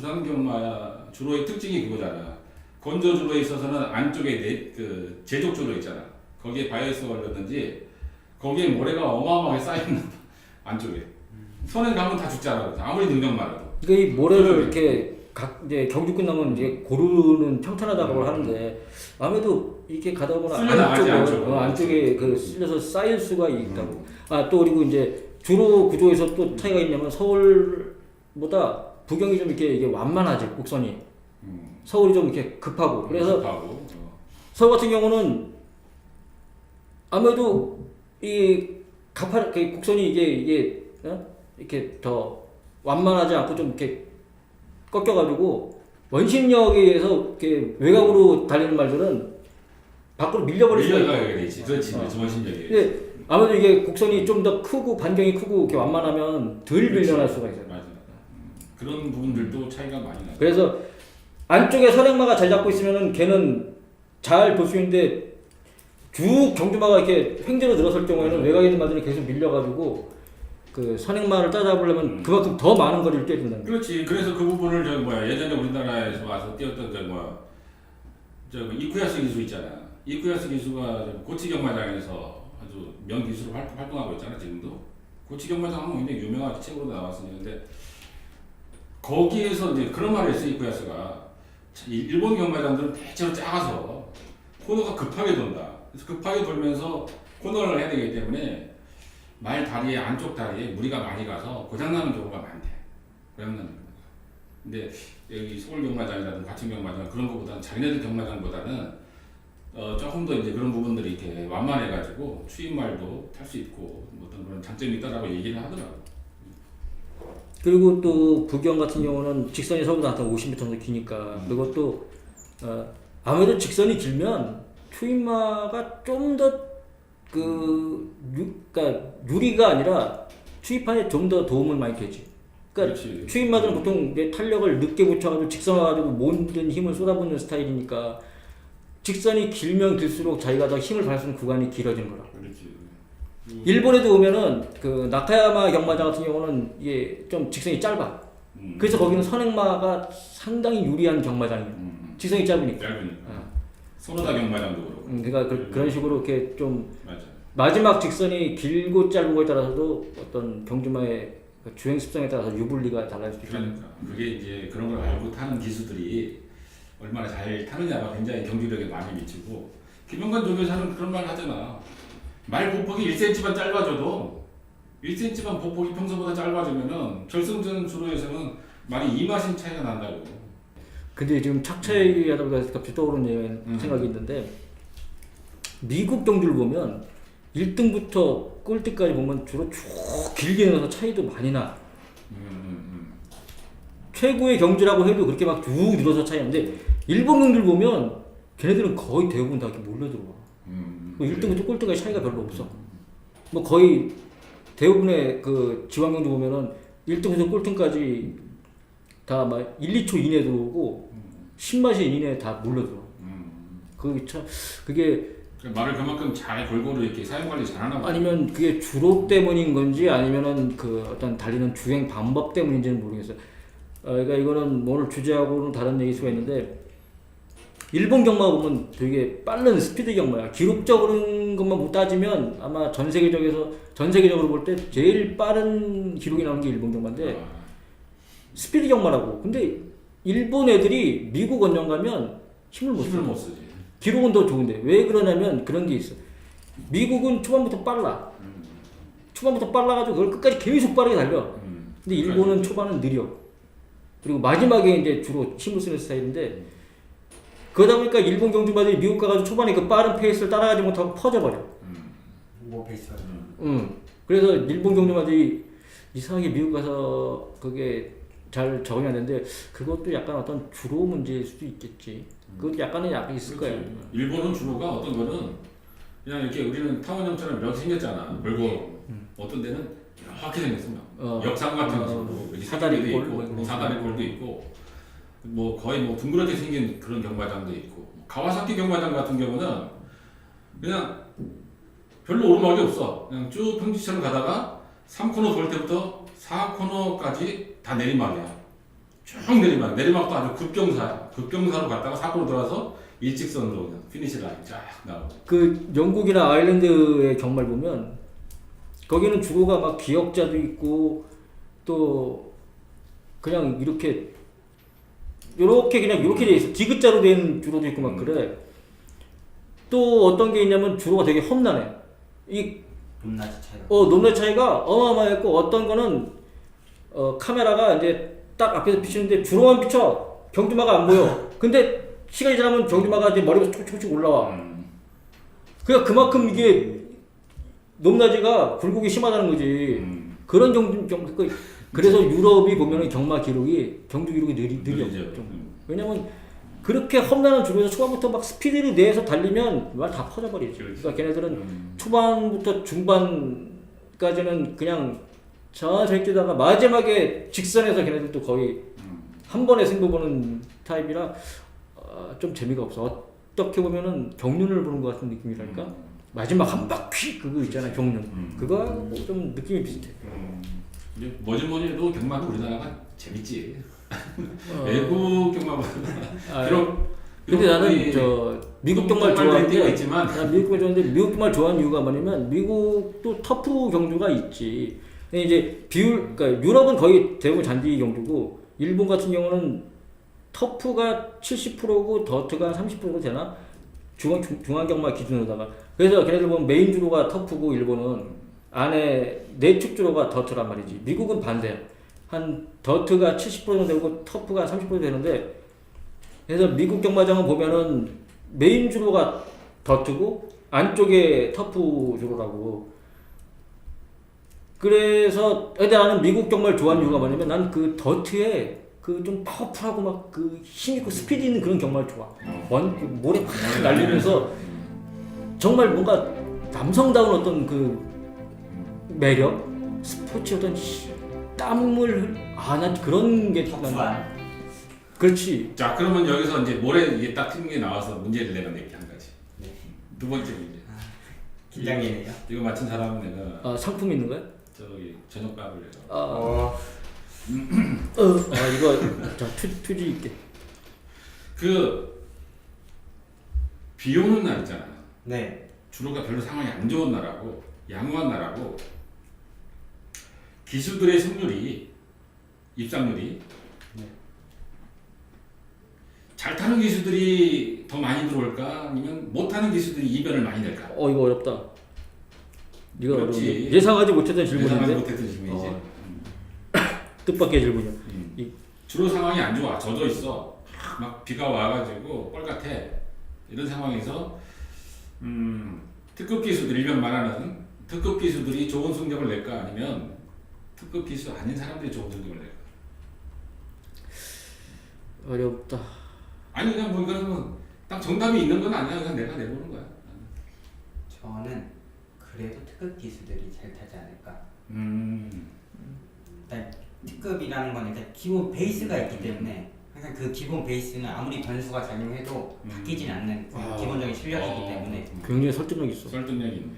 주로의 특징이 그거잖아. 건조주로에 있어서는 안쪽에 그 제족주로 있잖아. 거기에 바이어스가 걸렸는지 거기에 모래가 어마어마하게 쌓여있는 안쪽에. 선행 가면 다 죽잖아. 아무리 능력만 해도. 그러니까 이 모래를 이렇게 이제 경주 끝나면 이제 고르는 평탄하다고 하는데 아무래도 이렇게 가다 보면 안쪽에 그 쓸려서 쌓일 수가 있다고. 또 그리고 이제 주로 구조에서 또 차이가 있냐면 서울보다 부경이 좀 이게 완만하지 곡선이. 서울이 좀 이렇게 급하고 그래서 서울 같은 경우는 아무래도 이 곡선이 이게 이렇게 더 완만하지 않고 좀 이렇게 꺾여가지고 원심력에 의해서 이렇게 외곽으로 달리는 말들은 밖으로 밀려버릴 수가 있어. 그렇지. 원심력이. 근데 아무래도 이게 곡선이 좀 더 크고 반경이 크고 이렇게 완만하면 덜 밀려날 수가 있어요. 맞아. 그런 부분들도 차이가 많이 나요. 그래서 안쪽에 선행마가 잘 잡고 있으면은 걔는 잘 볼 수 있는데 쭉 경주마가 이렇게 횡재로 늘어설 경우에는 외곽에 있는 마들이 계속 밀려가지고 그 선행마를 따라잡으려면 그만큼 더 많은 거리를 뛰어야 된다는 거예요. 그렇지. 그래서 그 부분을 예전에 우리나라에서 와서 뛰었던 이쿠야스 기수 있잖아. 이쿠야스 기수가 고치 경마장에서 아주 명기수로 활동하고 있잖아. 지금도 고치 경마장 하면 굉장히 유명한 책으로 나왔었는데 거기에서 이제 그런 말을 했어. 이쿠야스가 일본 경마장들은 대체로 작아서 코너가 급하게 돈다. 그래서 급하게 돌면서 코너를 해야 되기 때문에 말 다리에 안쪽 다리에 무리가 많이 가서 고장나는 경우가 많대. 고장나는 경우가. 근데 여기 서울 경마장이라든가 과천 경마장 그런 거보다는 자기네들 경마장보다는 조금 더 이제 그런 부분들이 이렇게 완만해가지고 추임말도 탈 수 있고 뭐 어떤 그런 장점이 있다라고 얘기를 하더라고. 그리고 또 부경 같은 경우는 직선이 서울보다 한 50m 정도 기니까 그리고 또 아무래도 직선이 길면 추임마가 좀 더 그러니까 유리가 아니라 추입판에 좀 더 도움을 많이 되지. 그러니까 그렇지. 추임마들은 보통 내 탄력을 늦게 붙여가지고 직선 와가지고 모든 힘을 쏟아붓는 스타일이니까 직선이 길면 길수록 자기가 더 힘을 발휘하는 구간이 길어지는 거라. 그렇지. 일본에도 오면은 그 나카야마 경마장 같은 경우는 이게 좀 직선이 짧아. 그래서 거기는 선행마가 상당히 유리한 경마장이에요. 직선이 짧으니까. 짧으니까. 소노다 경마장도 그렇고. 그러니까 그런 식으로 이렇게 좀 맞아. 마지막 직선이 길고 짧은 거에 따라서도 어떤 경주마의 그 주행 습성에 따라서 유불리가 달라질 수 있어요. 그러니까 그게 이제 그런 걸 알고 타는 기수들이 얼마나 잘 타느냐가 굉장히 경주력에 많이 미치고 김영관 조교사는 그런 말 하잖아. 말 보폭이 1cm만 짧아져도 1cm만 보폭이 평소보다 짧아지면은 결승전 주로에서는 말이 2마신 차이가 난다고. 근데 지금 착차 얘기하다 보니까 갑자기 떠오르는 생각이 있는데 미국 경주를 보면 1등부터 꼴등까지 보면 주로 쭉 길게 넣어서 차이도 많이 나. 최고의 경주라고 해도 그렇게 막 쭉 늘어서 차이 나는데 일본 경주를 보면 걔네들은 거의 대부분 다 이렇게 몰려들어와. 1등부터 꼴등까지 차이가 별로 없어. 뭐 거의 대부분의 그 지방 경주 보면은 1등부터 꼴등까지 다 막 1, 2초 이내에 들어오고 10마신 이내에 다 몰려들어. 그게 말을 그만큼 잘 골고루 이렇게 사용 관리 잘하나 봐. 아니면 그게 주로 때문인 건지 아니면은 그 어떤 달리는 주행 방법 때문인지는 모르겠어요. 그러니까 이거는 뭐 오늘 주제하고는 다른 얘기일 수가 있는데 일본 경마 보면 되게 빠른 스피드 경마야. 기록적인 것만 못 따지면 아마 전 세계적으로 볼 때 제일 빠른 기록이 나오는 게 일본 경마인데 스피드 경마라고. 근데 일본 애들이 미국 원정 가면 힘을 못 쓰지. 기록은 더 좋은데 왜 그러냐면 그런 게 있어. 미국은 초반부터 빨라. 초반부터 빨라가지고 그걸 끝까지 계속 빠르게 달려. 근데 일본은 초반은 느려. 그리고 마지막에 이제 주로 힘을 쓰는 스타일인데 그러다 보니까 일본 경주마들이 미국 가가지고 초반에 그 빠른 페이스를 따라가지 못하고 퍼져버려. 뭐 페이스가. 그래서 일본 경주마들이 이상하게 미국 가서 그게 잘 적응이 안 되는데 그것도 약간 어떤 주로 문제일 수도 있겠지. 그것도 약간은 있을 거예요. 일본은 주로가 어떤 거는 그냥 이렇게 우리는 타원형처럼 이렇게 생겼잖아. 그리고 어떤 데는 이렇게 생겼어. 역삼 같은 식으로 사다리 골, 있고 사다리 골도 있고 뭐 거의 뭐 둥그렇게 생긴 그런 경마장도 있고 가와사키 경마장 같은 경우는 그냥 별로 오르막이 없어. 그냥 쭉 평지처럼 가다가 3코너 돌 때부터 4코너까지 다 내리막이야. 쭉 내리막도 아주 급경사야. 급경사로 갔다가 4코너 들어와서 일직선으로 그냥 피니시 라인 쫙 나오고. 그 영국이나 아일랜드의 경마를 보면 거기는 주로가 막 기역자도 있고 또 그냥 이렇게 그냥 이렇게 돼 있어. 디귿자로 된 주로도 있고 막 그래. 또 어떤 게 있냐면 주로가 되게 험난해. 이 높낮이 차이가. 높낮이 차이가 어마어마했고 어떤 거는 카메라가 이제 딱 앞에서 비치는데 주로만 비쳐. 경주마가 안 보여. 근데 시간이 지나면 경주마가 이제 머리가 촉촉촉 올라와. 그러니까 그만큼 이게 높낮이가 굴곡이 심하다는 거지. 그런 그래서 유럽이 보면은 경마 기록이 경주 기록이 느려. 왜냐면 그렇게 험난한 주로에서 초반부터 막 스피드를 내서 달리면 말 다 퍼져버리지. 그러니까 걔네들은 초반부터 중반까지는 그냥 천천히 뛰다가 마지막에 직선에서 걔네들도 거의 한 번에 승부 보는 타입이라 좀 재미가 없어. 어떻게 보면은 경륜을 보는 것 같은 느낌이랄까. 마지막 한 바퀴 그거 있잖아 경륜. 그거 좀 느낌이 비슷해. 뭐지 해도 경마는 우리나라가 재밌지. 외국 경마보다 근데 나는 저 미국 경마를 좋아하는데 있지만 난 미국 경마 좋아하는데 미국 경마를 좋아하는 이유가 뭐냐면 미국도 터프 경주가 있지. 근데 이제 그러니까 유럽은 거의 대부분 잔디 경주고 일본 같은 경우는 터프가 70%고 더트가 30% 되나? 중앙 경마 기준으로다가. 그래서 걔네들 보면 메인 주로가 터프고 일본은 안에 내축 주로가 더트란 말이지. 미국은 반대야. 한 더트가 70% 되고 터프가 30% 되는데 그래서 미국 경마장은 보면은 메인 주로가 더트고 안쪽에 터프 주로라고. 그래서 근데 나는 미국 경마를 좋아하는 이유가 뭐냐면 난 그 더트에 그 좀 파워풀하고 막 그 힘있고 스피드 있는 그런 경마를 좋아. 그 모래 팍 날리면서 정말 뭔가 남성다운 어떤 그 매력, 스포츠 어떤 땀을 난 그런 게 터프한. 그렇지. 자, 그러면 여기서 이제 모래 이게 딱 튀는 게 나와서 문제를 내가 낼게 한 가지. 네. 두 번째 문제. 긴장되네요. 이거 맞힌 사람은 내가 상품 있는 거야? 저기 저녁밥을 내가. 이거 자 투지 있게. 그 비 오는 날 있잖아. 네. 주로가 별로 상황이 안 좋은 날하고 양호한 날하고 기수들의 승률이 입상률이 잘 타는 기수들이 더 많이 들어올까 아니면 못 타는 기수들이 이변을 많이 낼까? 이거 어렵다. 이거 어렵지. 어렵네. 예상하지 못했던 예상하지 질문인데 못했던 질문이지. 뜻밖의 질문이야. 주로 상황이 안 좋아. 젖어 있어. 막 비가 와가지고 뻘 같아. 이런 상황에서 특급 기수들 일명 말하는 특급 기수들이 좋은 성적을 낼까 아니면 특급 기수 아닌 사람들이 좋은 성적을 낼까? 어렵다. 아니 그냥 뭐 이거는 딱 정답이 있는 건 아니야. 그냥 내가 내보는 거야. 저는 그래도 특급 기수들이 잘 타지 않을까. 일단 특급이라는 건 일단 기본 베이스가 있기 때문에 항상 그 기본 베이스는 아무리 변수가 작용해도 바뀌진 않는 기본적인 실력이기 때문에 굉장히 설득력 있어. 설득력이 있네.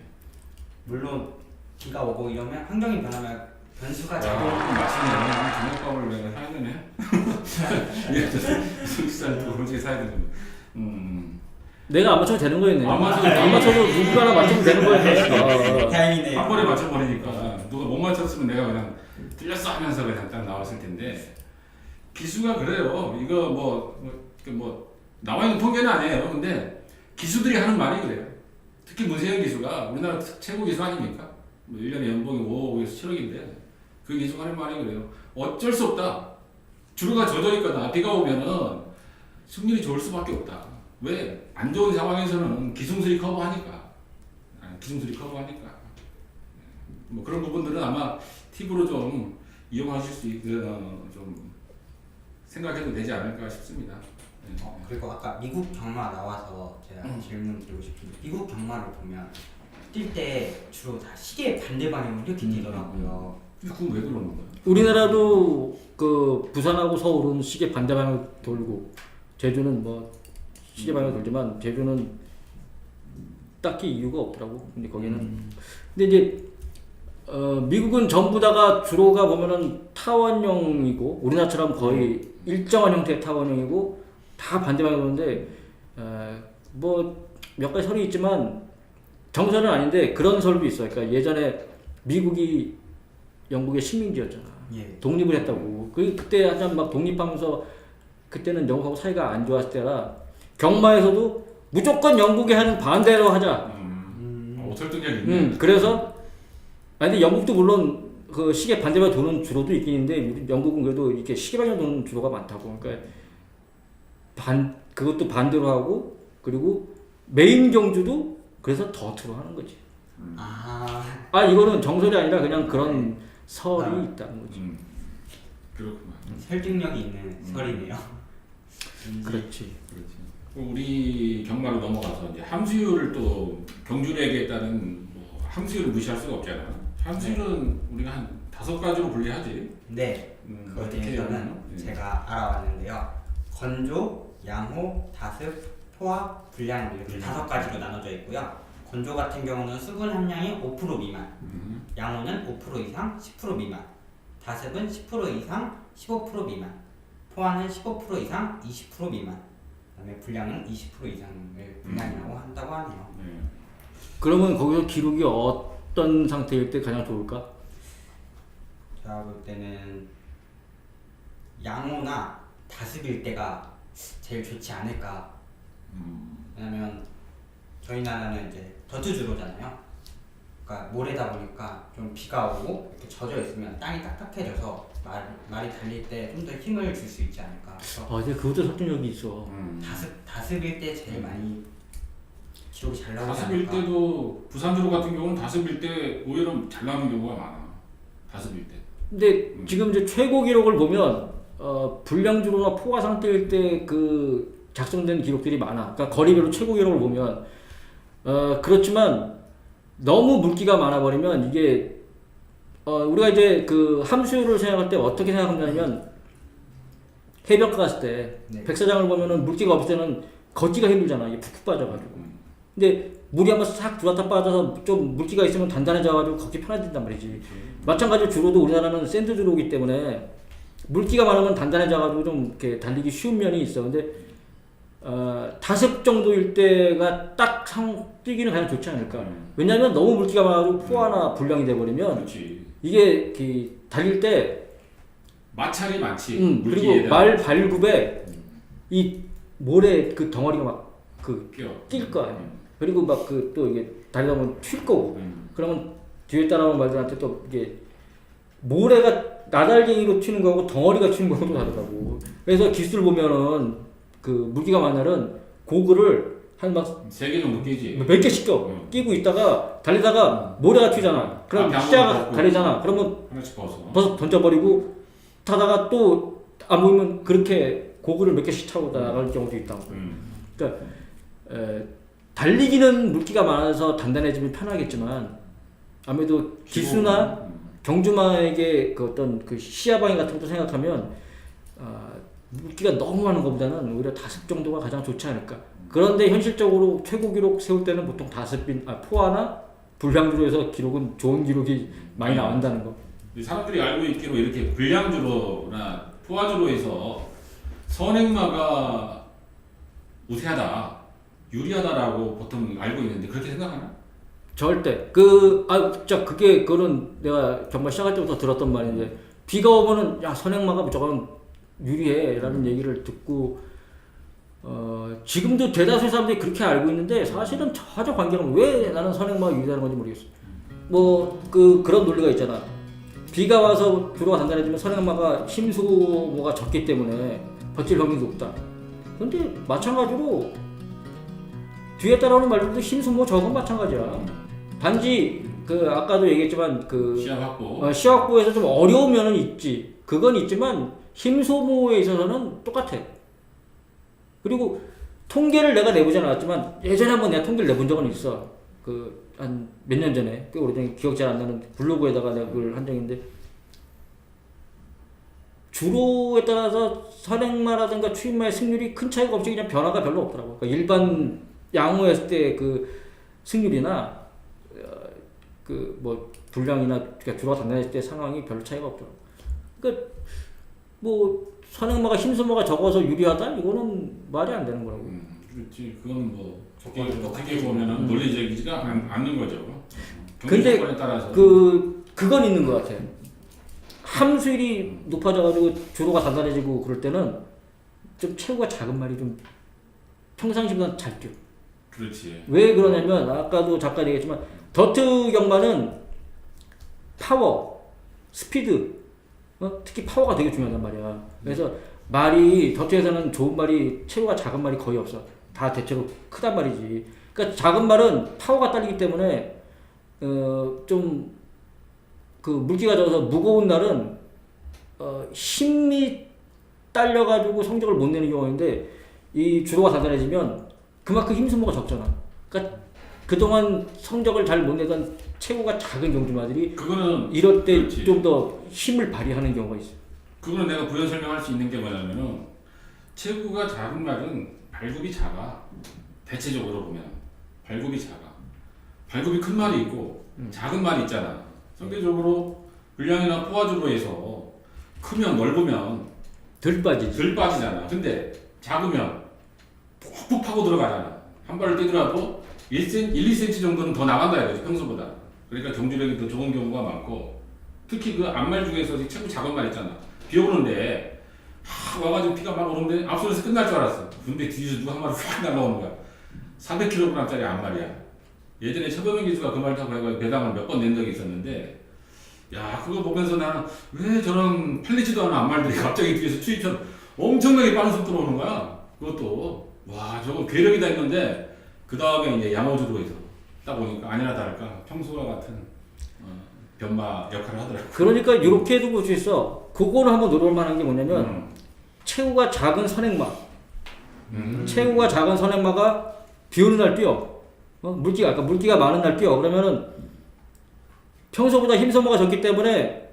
물론 비가 오고 이러면 환경이 변하면 변수가 작용. 마치네. 저녁밥을 내가 사야 되네. 숙사를 또 솔직히 사야 되는 거. 내가 안 맞춰도 되는 거였네. 안 안 맞춰도 누가 하나 맞추면 되는 거였어. 다행이네요. 한 번에 맞춰버리니까 누가 못 맞췄으면 내가 그냥 틀렸어 하면서 그냥 딱 나왔을 텐데 기수가 그래요. 이거 뭐 나와 있는 통계는 아니에요. 근데 기수들이 하는 말이 그래요. 특히 문세영 기수가 우리나라 최고 기수 아닙니까? 뭐 1년에 연봉이 5억에서 7억인데 그 기수가 하는 말이 그래요. 어쩔 수 없다. 주로가 젖어 있거나 비가 오면은 승률이 좋을 수밖에 없다. 왜? 안 좋은 상황에서는 기승술이 커버하니까. 뭐 그런 부분들은 아마 팁으로 좀 이용하실 수 좀 생각해도 되지 않을까 싶습니다. 네. 그리고 아까 미국 경마 나와서 제가 질문 드리고 싶은데 미국 경마를 보면 뛸 때 주로 다 시계 반대 방향으로 이렇게 뛰더라고요. 그건 왜 그러는 거야? 우리나라도 그 부산하고 서울은 시계 반대 방향으로 돌고 제주는 뭐 시계 방향으로 돌지만 제주는 딱히 이유가 없더라고. 근데 거기는 근데 이제 미국은 전부 다가 주로가 보면은 타원형이고 우리나라처럼 거의 일정한 형태의 타원형이고 다 반대 방향으로 도는데 뭐 몇 가지 설이 있지만 정설은 아닌데 그런 설도 있어요. 그러니까 예전에 미국이 영국의 식민지였잖아. 예. 독립을 했다고. 그때 한참 막 독립하면서 그때는 영국하고 사이가 안 좋았을 때라 경마에서도 무조건 영국이 하는 반대로 하자. 설득력 있네. 그래서 근데 영국도 물론 그 시계 반대로 도는 주로도 있긴 있는데 영국은 그래도 이렇게 시계 방향 도는 주로가 많다고. 그러니까 그것도 반대로 하고 그리고 메인 경주도 그래서 더트로 하는 거지. 이거는 정설이 아니라 그냥 그런 설이 있다는 거지. 그렇구나. 설득력이 있는 설이네요. 그렇지. 우리 경마로 넘어가서 이제 함수율을 또 경주력에 따른 뭐 함수율을 무시할 수가 없잖아. 함수율은 우리가 한 5가지로 분리하지. 네. 그거에 어떻게 대해서는 해요? 제가 알아왔는데요. 건조, 양호, 다습, 포화, 불량 이렇게 5가지로 나눠져 있고요. 건조 같은 경우는 수분 함량이 5% 미만, 양호는 5% 이상, 10% 미만, 다습은 10% 이상, 15% 미만, 포화는 15% 이상, 20% 미만, 그다음에 불량은 20% 이상을 불량이라고 한다고 하네요. 그러면 거기서 기록이 어떤 상태일 때 가장 좋을까? 제가 볼 때는 양호나 다습일 때가 제일 좋지 않을까. 왜냐면 저희 나라는 이제 더트 주로잖아요. 그러니까 모래다 보니까 좀 비가 오고 이렇게 젖어 있으면 땅이 딱딱해져서 말이 달릴 때 좀 더 힘을 줄 수 있지 않을까. 그래서 근데 그것도 설득력이 있어. 다습일 때 제일 많이 기록이 잘 나오지 다습일 않을까. 때도 부산주로 같은 경우는 다습일 때 오히려 잘 나오는 경우가 많아. 다습일 때. 근데 지금 이제 최고 기록을 보면 불량주로나 포화 상태일 때 그 작성된 기록들이 많아. 그러니까 거리별로 최고 기록을 보면 그렇지만 너무 물기가 많아 버리면 이게 우리가 이제 그 함수를 생각할 때 어떻게 생각하냐면 해변가 갔을 때 네. 백사장을 보면은 물기가 없을 때는 걷기가 힘들잖아. 이게 푹푹 빠져가지고. 근데 물이 한번 싹 들어왔다 빠져서 좀 물기가 있으면 단단해져가지고 걷기 편해진단 말이지. 마찬가지로 주로도 우리나라는 샌드 주로이기 때문에 물기가 많으면 단단해져가지고 좀 이렇게 달리기 쉬운 면이 있어. 근데 다습 정도일 때가 딱 뛰기는 가장 좋지 않을까. 왜냐하면 너무 물기가 많아가지고 포화나 불량이 돼버리면 그렇지. 이게 달릴 때 마찰이 많지. 그리고 물기에 말 발굽에 이 모래 그 덩어리가 막 그 낄 거야. 그리고 막 그 또 이게 달리다 보면 튈 거고. 그러면 뒤에 따라오는 말들한테 또 이게 모래가 나달갱이로 튀는 거하고 덩어리가 튀는 거하고 또 다르다고. 그래서 기술 보면은 그 물기가 많은 날은 고글을 한 막 3개 정도 끼지. 몇 개씩 끼고 있다가 달리다가 모래가 튀잖아. 그럼 시야가 가리잖아. 그러면 하나씩 벗어 던져버리고 타다가 또 안 보이면 그렇게 고글을 몇 개씩 차고 나갈 경우도 있다고. 그러니까 달리기는 물기가 많아서 단단해지면 편하겠지만 아무래도 기수나 경주마에게 그 어떤 그 시야방해 같은 것도 생각하면 물기가 너무 많은 것보다는 오히려 다습 정도가 가장 좋지 않을까. 그런데 현실적으로 최고 기록 세울 때는 보통 포화나 불량주로에서 기록은 좋은 기록이 많이 나온다는 거. 사람들이 알고 있기로 이렇게 불량주로나 포화주로에서 선행마가 우세하다, 유리하다라고 보통 알고 있는데 그렇게 생각하나? 절대 진짜 그거는 내가 정말 시작할 때부터 들었던 말인데 비가 오면은 야 선행마가 무조건 유리해라는 얘기를 듣고 지금도 대다수의 사람들이 그렇게 알고 있는데 사실은 전혀 관계가 없는 왜 나는 선행마가 유리하는 건지 모르겠어. 뭐 그런 논리가 있잖아. 비가 와서 주로가 단단해지면 선행마가 힘소모가 적기 때문에 버틸 확률이 높다. 근데 마찬가지로 뒤에 따라오는 말들도 힘소모 적은 마찬가지야. 단지 아까도 얘기했지만 시야 확보에서 좀 어려운 면은 있지. 그건 있지만 힘소모에 있어서는 똑같아. 그리고 통계를 내가 내보진 않았지만 예전에 한번 내가 통계를 내본 적은 있어. 한 몇 년 전에 꽤 오래전에 기억 잘 안 나는 블로그에다가 내가 그걸 한 적인데 주로에 따라서 선행마라든가 추임마의 승률이 큰 차이가 없이 그냥 변화가 별로 없더라고. 그러니까 일반 양호했을 때 그 승률이나 뭐 불량이나 그러니까 주로가 단단했을 때 상황이 별로 차이가 없더라고. 그러니까 뭐 선행마가 힘소모가 적어서 유리하다 이거는 말이 안 되는 거라고. 그렇지. 그건 뭐 어떻게 보면은 논리적이지가 않는 거죠. 근데 따라서. 그건 있는 것 같아. 함수율이 높아져가지고 주로가 단단해지고 그럴 때는 좀 체구가 작은 말이 좀 평상시보다 잘 뛰어. 그렇지. 왜 그러냐면 아까도 잠깐 얘기했지만 더트 경마는 파워, 스피드, 특히 파워가 되게 중요하단 말이야. 그래서 말이 더트에서는 좋은 말이 체구가 작은 말이 거의 없어. 다 대체로 크단 말이지. 그러니까 작은 말은 파워가 딸리기 때문에 좀 물기가 져서 무거운 날은 힘이 딸려가지고 성적을 못 내는 경우가 있는데 이 주로가 단단해지면 그만큼 힘소모가 적잖아. 그러니까 그동안 성적을 잘 못 내던 체구가 작은 경주마들이 이럴 때 좀 더 힘을 발휘하는 경우가 있어. 그거는 내가 부연 설명할 수 있는 게 뭐냐면은 체구가 작은 말은 발굽이 작아. 대체적으로 보면 발굽이 작아. 발굽이 큰 말이 있고 작은 말이 있잖아. 상대적으로 불량이나 포화주로에서 크면 넓으면 덜 빠지잖아. 근데 작으면 푹푹 파고 들어가잖아. 한 발을 뛰더라도 1cm, 2cm 정도는 더 나간다 이거지 평소보다. 그러니까 경주력이 더 좋은 경우가 많고 특히 그 앞말 중에서 최고 작은 말 있잖아. 비 오는데 와가지고 비가 막 오는데 앞선에서 끝날 줄 알았어. 근데 뒤에서 누가 한 마리 휙 날라오는 거야. 400kg짜리 앞말이야. 예전에 최범민 기수가 그 말 타고 해가 배당을 몇 번 낸 적이 있었는데, 야 그거 보면서 나는 왜 저런 팔리지도 않은 암말들이 갑자기 뒤에서 추위처럼 엄청나게 빠른 속도로 오는 거야. 그것도 와 저거 괴력이다 했는데 그 다음에 이제 양호주로에서 딱 오니까 아니나 다를까 평소와 같은 변마 역할을 하더라고. 그러니까 이렇게 해도 볼 수 있어. 그거는 한번 노려볼 만한 게 뭐냐면 체구가 작은 선행마. 체구가 작은 선행마가 비 오는 날 뛰어. 물기가 많은 날 뛰어. 그러면은 평소보다 힘 소모가 적기 때문에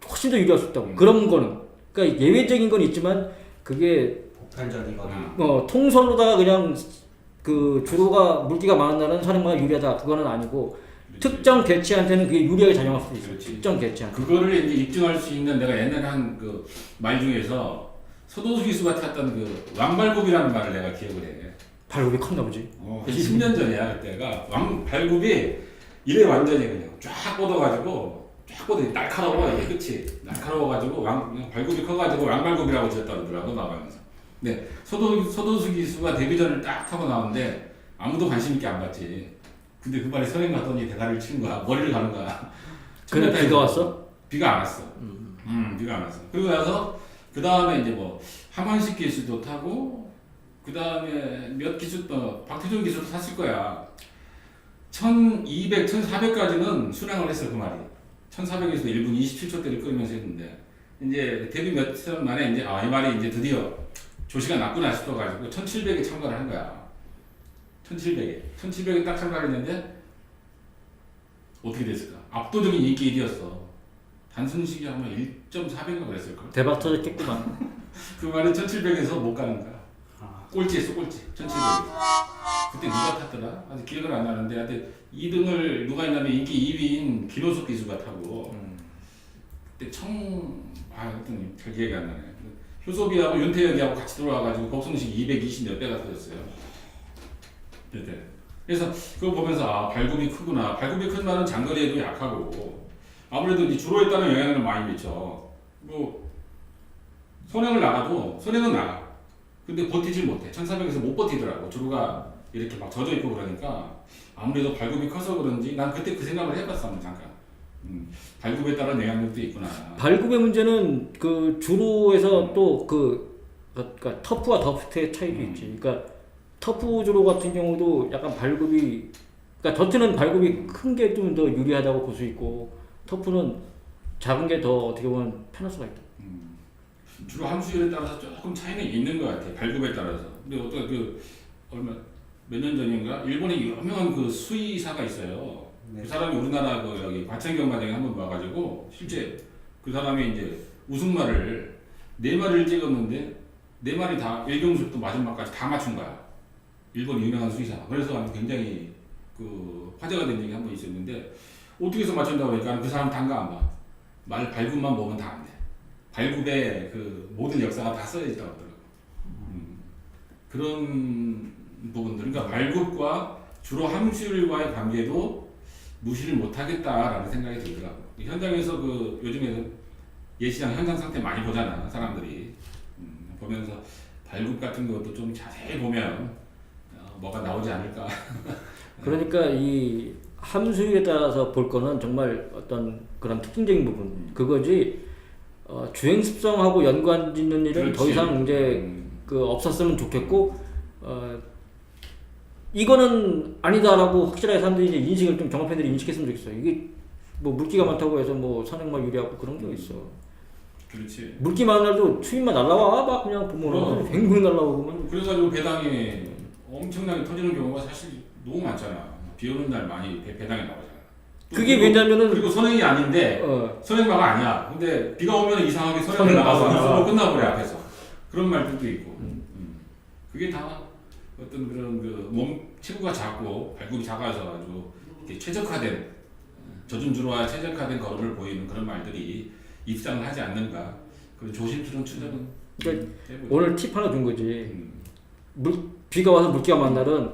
훨씬 더 유리할 수 있다고. 그런 거는. 그러니까 예외적인 건 있지만 그게 보편적이거나 통선로다가 그냥 그 주로가 물기가 많은 날은 선행마가 유리하다. 그거는 아니고 특정 개체한테는 그게 유리하게 작용할 수도 있어. 그렇지. 특정 개체한테. 그거를 이제 입증할 수 있는 내가 옛날에 한 그 말 중에서 서도수 기수가 탔던 그 왕발굽이라는 말을 내가 기억을 해. 발굽이 컸나 보지. 한 10년 전이야 그때가 발굽이 이래 완전히 그냥 쫙 뻗어가지고 쫙 뻗어 날카로워 이게 끝이 날카로워가지고 그냥 발굽이 커가지고 왕발굽이라고 지었다 그러더라고 나가면서. 근데 서도수 기수가 데뷔전을 딱 타고 나오는데 아무도 관심 있게 안 봤지. 근데 그 발이 선행 갔더니 대가리를 치는 거야. 머리를 가는 거야. 근데 비가 왔어? 비가 안 왔어. 비가 안 왔어. 그리고 나서 그 다음에 이제 뭐 함한식 기수도 타고 그 다음에 몇 기수 또 박태준 기수도 탔을 거야. 1200, 1400까지는 순항을 했어 그 말이. 1400에서 1분 27초대를 끌면서 했는데 이제 데뷔 며칠 만에 이제 이 말이 이제 드디어 조시가 났구나 싶어가지고 1700에 참가를 한 거야. 1700에 딱 참가를 했는데 어떻게 됐을까? 압도적인 인기 1위였어. 단순식이 아마 1.4배인가 그랬을걸? 대박 터졌겠구만. 그 말은 1700에서 못 가는 거야. 꼴찌했어 꼴찌. 1700에서. 그때 누가 탔더라? 아직 기억은 안 나는데 하여튼 2등을 누가 했냐면 인기 2위인 김호숙 기수가 타고 그때 하여튼 잘 기억이 안 나네. 효섭이하고 윤태혁이하고 같이 들어와가지고 법성식 220 몇 배가 터졌어요. 그래서 그거 보면서 발굽이 크구나. 발굽이 큰 말은 장거리에도 약하고 아무래도 이제 주로에 따른 영향을 많이 미쳐. 뭐 선행을 나가도 선행은 나가. 근데 버티질 못해. 1400에서 못 버티더라고. 주로가 이렇게 막 젖어 있고 그러니까 아무래도 발굽이 커서 그런지 난 그때 그 생각을 해봤어 한번 잠깐. 발굽에 따른 영향력도 있구나. 발굽의 문제는 그 주로에서 또 그러니까 터프와 더프트의 차이도 있지. 그러니까 터프 주로 같은 경우도 약간 발굽이 그러니까 더트는 발굽이 큰 게 좀 더 유리하다고 볼 수 있고 터프는 작은 게 더 어떻게 보면 편할 수가 있다. 주로 함수율에 따라서 조금 차이는 있는 것 같아. 발굽에 따라서. 근데 어떤 몇 년 전인가 일본에 유명한 그 수의사가 있어요. 네. 그 사람이 우리나라 그 여기 과천경마장에 한번 와가지고 실제 그 사람이 이제 우승말을 4마리를 찍었는데 4마리 다 일경수부터 마지막까지 다 맞춘 거야. 일본 유명한 수의사. 그래서 굉장히 그 화제가 된 적이 한 번 있었는데 어떻게 해서 맞춘다고 하니까 그 사람 단가 안 봐. 말 발굽만 보면 다 안 돼. 발굽에 그 모든 역사가 다 써져 있다고 하더라고. 그런 부분들. 그러니까 발굽과 주로 함수율과의 관계도 무시를 못하겠다라는 생각이 들더라고. 현장에서 그 요즘에 예시장 현장 상태 많이 보잖아 사람들이. 보면서 발굽 같은 것도 좀 자세히 보면 뭐가 나오지 않을까. 그러니까 이 함수율에 따라서 볼 거는 정말 어떤 그런 특징적인 부분 그거지. 주행 습성하고 연관 짓는 일은 더 이상 이제 그 없었으면 좋겠고 이거는 아니다라고 확실하게 사람들이 이제 인식을 좀 정확팬들이 인식했으면 좋겠어. 이게 뭐 물기가 많다고 해서 뭐 선행마 유리하고 그런 게 있어. 그렇지. 물기 많은 날도 추위만 날라와 막 그냥 보면은 뱅뱅 날라오고. 그래가지고 배당이 엄청나게 터지는 경우가 사실 너무 많잖아. 비 오는 날 많이 배당이 나오잖아. 그게 왜냐면은 그리고 선행이 아닌데 선행마가 아니야. 근데 비가 오면 이상하게 선행이 선행 나가서 나와. 수로 끝나버려 앞에서. 그런 말들도 있고. 그게 다 어떤 그런 그 몸 체구가 작고 발굽이 작아서 아주 이렇게 최적화된 젖은 주로와 최적화된 걸음을 보이는 그런 말들이 입상을 하지 않는가. 그런 조심스러운 추정은. 그러니까 오늘 팁 하나 준 거지. 비가 와서 물기가 많은 날은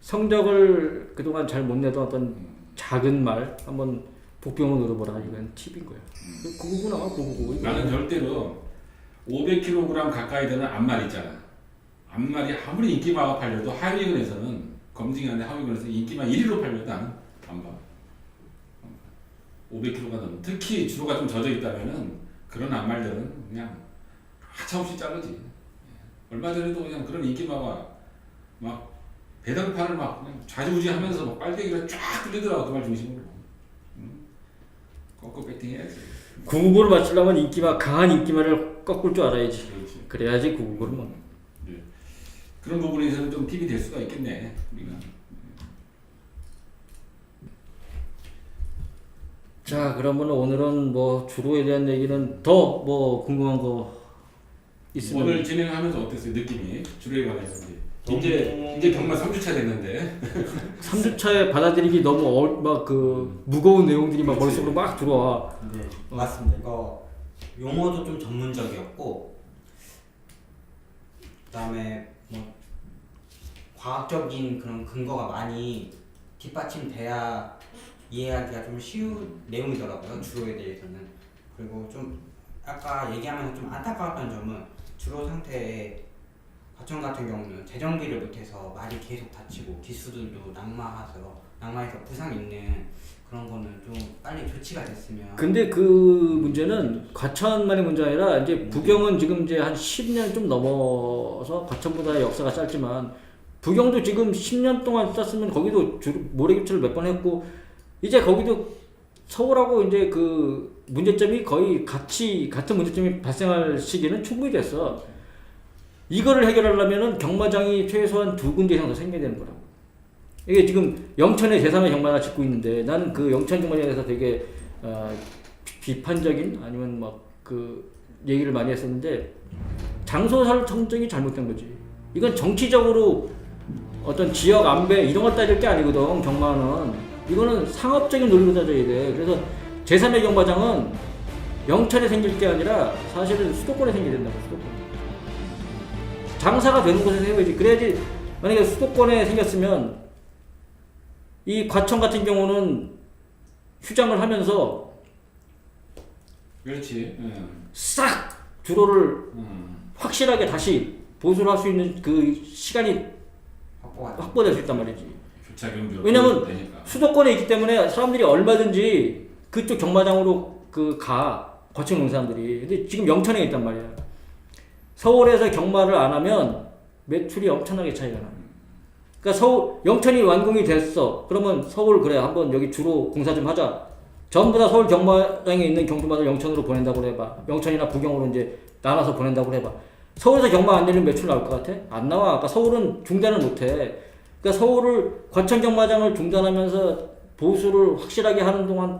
성적을 그동안 잘 못 내던 어떤 작은 말 한번 복병을 늘어보라. 이건 팁인 거야. 그거구나 그거. 나는 절대로 500kg 가까이 되는 앞말 있잖아. 앞말이 아무리 인기가 팔려도 하위권에서는 검증하는데 하위권에서 인기만 1위로 팔면 나는 안 봐. 500kg가 넘는 특히 주로가 좀 젖어 있다면은 그런 암말들은 그냥 하차없이 자르지. 얼마 전에도 그냥 그런 인기마가 막 배당판을 막 그냥 좌지우지하면서 막 빨대기가 쫙 뚫리더라고 그 말 중심으로. 꺾고 배팅 해야지. 999를 맞추려면 인기마 강한 인기마를 꺾을 줄 알아야지. 그렇지. 그래야지 999를 뭐. 네. 그런 부분에서는 좀 팁이 될 수가 있겠네 우리가. 자, 그러면 오늘은 뭐 주로에 대한 얘기는 더 뭐 궁금한 거 있으면 오늘 진행하면서 어땠어요 느낌이 주로에 관해서 이제 경마 3주차 됐는데 3주차에 받아들이기 너무 막 그 무거운 내용들이 막 그렇지. 머릿속으로 막 들어와. 네, 맞습니다. 이거 용어도 좀 전문적이었고, 그다음에 뭐 과학적인 그런 근거가 많이 뒷받침돼야 이해하기가 좀 쉬운 내용이더라고요. 주로에 대해서는. 그리고 좀 아까 얘기하면서 좀 안타까웠던 점은 주로 상태에 과천 같은 경우는 재정비를 못해서 말이 계속 다치고 기수들도 낙마해서 부상 있는 그런 거는 좀 빨리 조치가 됐으면. 근데 그 문제는 과천만의 문제 아니라 이제 부경은 지금 이제 한 10년 좀 넘어서 과천보다 역사가 짧지만 부경도 지금 10년 동안 썼으면 거기도 모래 교체를 몇 번 했고 이제 거기도 서울하고 이제 그 문제점이 거의 같은 문제점이 발생할 시기는 충분히 됐어. 이거를 해결하려면은 경마장이 최소한 2군데 이상 더 생겨야 되는 거라고. 이게 지금 영천에 제3의 경마장 짓고 있는데 나는 그 영천 경마장에 대해서 되게 비판적인 아니면 막 그 얘기를 많이 했었는데 장소 선정이 잘못된 거지. 이건 정치적으로 어떤 지역 안배 이런 걸 따질 게 아니거든. 경마는 이거는 상업적인 논리로 따져야 돼. 그래서 제3의 경마장은 영천에 생길 게 아니라 사실은 수도권에 생겨야 된다고. 수도권. 장사가 되는 곳에 세워야지. 그래야지. 만약에 수도권에 생겼으면 이 과천 같은 경우는 휴장을 하면서 그렇지. 싹 주로를 확실하게 다시 보수를 할 수 있는 그 시간이 확보될 수 있단 말이지. 교차 경비로 왜냐면 되니까. 수도권에 있기 때문에 사람들이 얼마든지 그쪽 경마장으로 거쳐 오는 사람들이. 근데 지금 영천에 있단 말이야. 서울에서 경마를 안 하면 매출이 엄청나게 차이가 나. 그러니까 영천이 완공이 됐어. 그러면 서울 그래 한번 여기 주로 공사 좀 하자. 전부 다 서울 경마장에 있는 경주마들 영천으로 보낸다고 해봐. 영천이나 부경으로 이제 나눠서 보낸다고 해봐. 서울에서 경마 안 내리면 매출 나올 것 같아? 안 나와. 그러니까 서울은 중단을 못 해. 그러니까 서울을 과천 경마장을 중단하면서 보수를 확실하게 하는 동안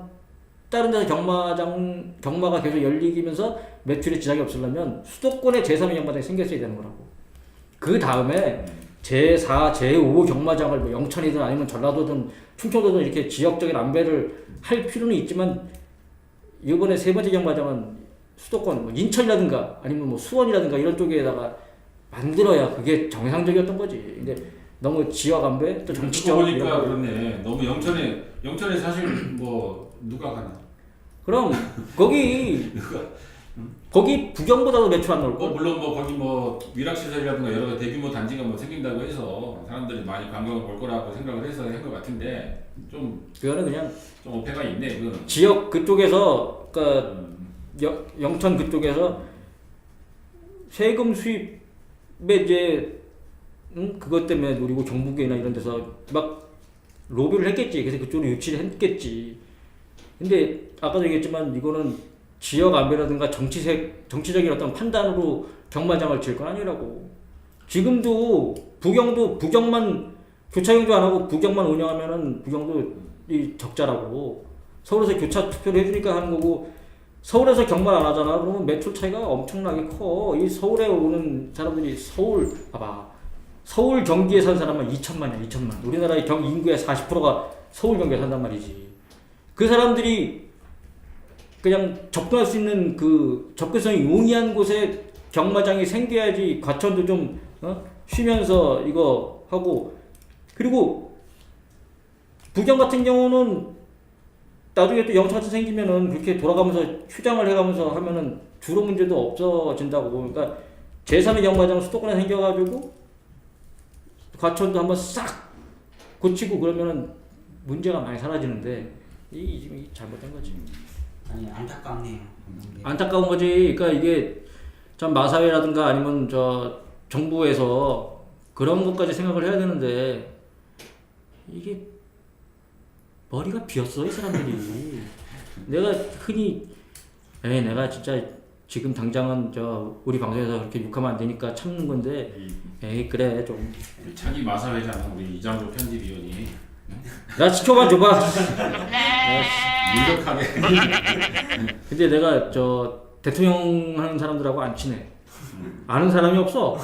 다른 데서 경마가 계속 열리면서 매출에 지장이 없으려면 수도권에 제3의 경마장이 생겼어야 되는 거라고. 그 다음에 제4, 제5 경마장을 뭐 영천이든 아니면 전라도든 충청도든 이렇게 지역적인 안배를 할 필요는 있지만 이번에 세 번째 경마장은 수도권 뭐 인천이라든가 아니면 뭐 수원이라든가 이런 쪽에다가 만들어야 그게 정상적이었던 거지. 근데 너무 지역 안배 또 정치적 보니까 그렇네. 너무 영천에 사실 뭐 누가 가나. 그럼 거기 부경보다도 매출 안 나올 걸. 물론 뭐 거기 뭐 위락시설이라든가 여러 대규모 단지가 뭐 생긴다고 해서 사람들이 많이 관광을 볼 거라고 생각을 해서 한 것 같은데 그거는 그냥 좀 오해가 있네. 그거는. 지역 그쪽에서 그러니까 영천 그쪽에서 세금 수입에 이제 그것 때문에 노리고 경북이나 이런 데서 막 로비를 했겠지. 그래서 그쪽으로 유치를 했겠지. 근데 아까도 얘기했지만 이거는 지역 안배라든가 정치적인 어떤 판단으로 경마장을 지을 건 아니라고. 지금도 부경만 교차 경주 안 하고 부경만 운영하면은 부경도 이 적자라고. 서울에서 교차 투표를 해주니까 하는 거고 서울에서 경마를 안 하잖아. 그러면 매출 차이가 엄청나게 커. 이 서울에 오는 사람들이 서울 경기에 사는 사람은 2천만이야. 2천만. 우리나라의 인구의 40%가 서울 경기에 산단 말이지. 그 사람들이 그냥 접근할 수 있는 그 접근성이 용이한 곳에 경마장이 생겨야지. 과천도 좀 쉬면서 이거 하고. 그리고 부경 같은 경우는 나중에 또 영천같이 생기면은 그렇게 돌아가면서 휴장을 해가면서 하면은 주로 문제도 없어진다고. 그러니까 제3의 경마장 수도권에 생겨가지고 과천도 한번 싹 고치고 그러면은 문제가 많이 사라지는데 이 잘못된 거지. 아니 안타깝네요. 안타까운 거지. 그러니까 이게 참 마사회라든가 아니면 저 정부에서 그런 것까지 생각을 해야 되는데 이게 머리가 비었어 이 사람들이. 내가 흔히 내가 진짜 지금 당장은 저 우리 방송에서 그렇게 욕하면 안 되니까 참는 건데 그래 좀 자기 마사회잖아 우리 이장조 편집위원이. 나 지켜봐 줘봐. 유력하게. 근데 내가 저 대통령 하는 사람들하고 안 친해. 아는 사람이 없어.